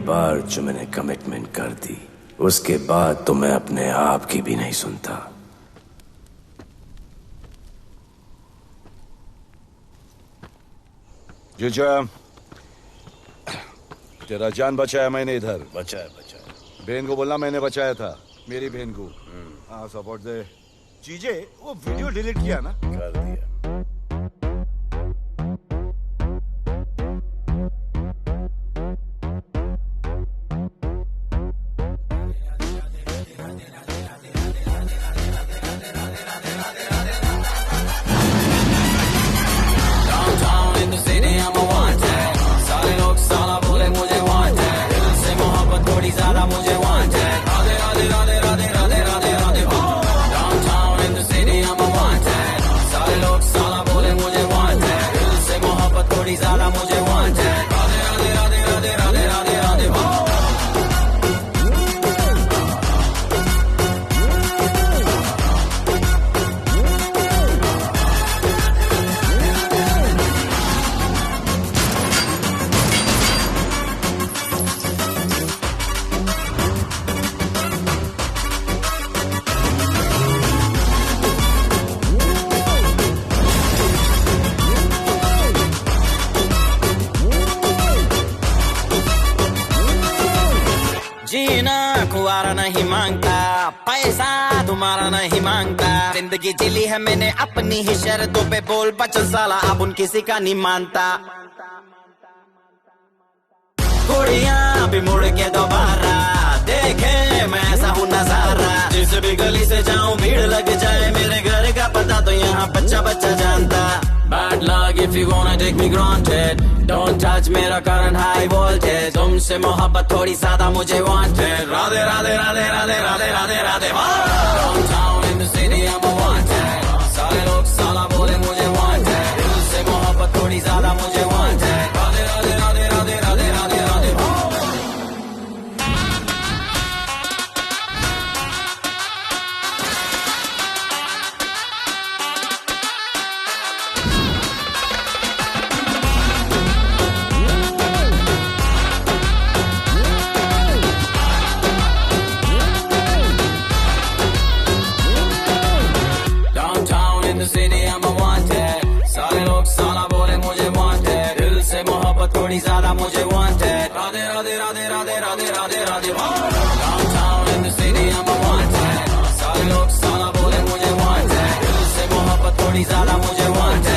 O: बार जो मैंने कमिटमेंट कर दी, उसके बाद तो मैं अपने आप की भी नहीं सुनता।
I: जीजा, तेरा जान बचाया मैंने इधर।
O: बचाया।
I: बहन को बोलना मैंने बचाया था, मेरी बहन को। हाँ, सपोर्ट दे। चीजे वो वीडियो डिलीट किया ना?
O: कर दिया।
H: ज्यादा मुझे want है। Radhe Radhe Radhe Radhe Radhe Radhe Radhe Downtown in the city I'm a wanted। सारे लोग साला बोले मुझे want है। दिल से मोहब्बत थोड़ी ज्यादा मुझे want है। राधे राधे राधे राधे राधे राधे राधे जीना कुआरा नहीं मांगता, पैसा तुम्हारा नहीं मांगता। जिंदगी जिली है मैंने अपनी ही शर्तों पे, बोल बचल साला अब उन किसी का नहीं मानता। कुड़ियां भी मुड़ के दोबारा देखे मैं ऐसा हूँ नजारा। जिस भी गली से जाऊं भीड़ लग जाए, मेरे घर का पता तो यहाँ बच्चा बच्चा जानता। Bad luck if you wanna take me granted, don't touch मेरा current high voltage। तुमसे मोहब्बत थोड़ी ज्यादा मुझे wanted। Radhe Radhe Radhe Radhe Radhe Radhe Radhe Downtown in the city I'm a wanted। सारे लोग साला बोले मुझे wanted। दिल से मोहब्बत थोड़ी ज्यादा मुझे wanted। Radhe Radhe Radhe Radhe Radhe Radhe Radhe city I'm a wanted। सारे लोग साला बोले मुझे wanted। दिल से मोहब्बत थोड़ी ज्यादा मुझे wanted। Radhe Radhe Radhe Radhe Radhe Radhe Radhe Downtown in the city I'm a wanted। सारे लोग साला बोले मुझे wanted। दिल से मोहब्बत थोड़ी ज्यादा मुझे wanted।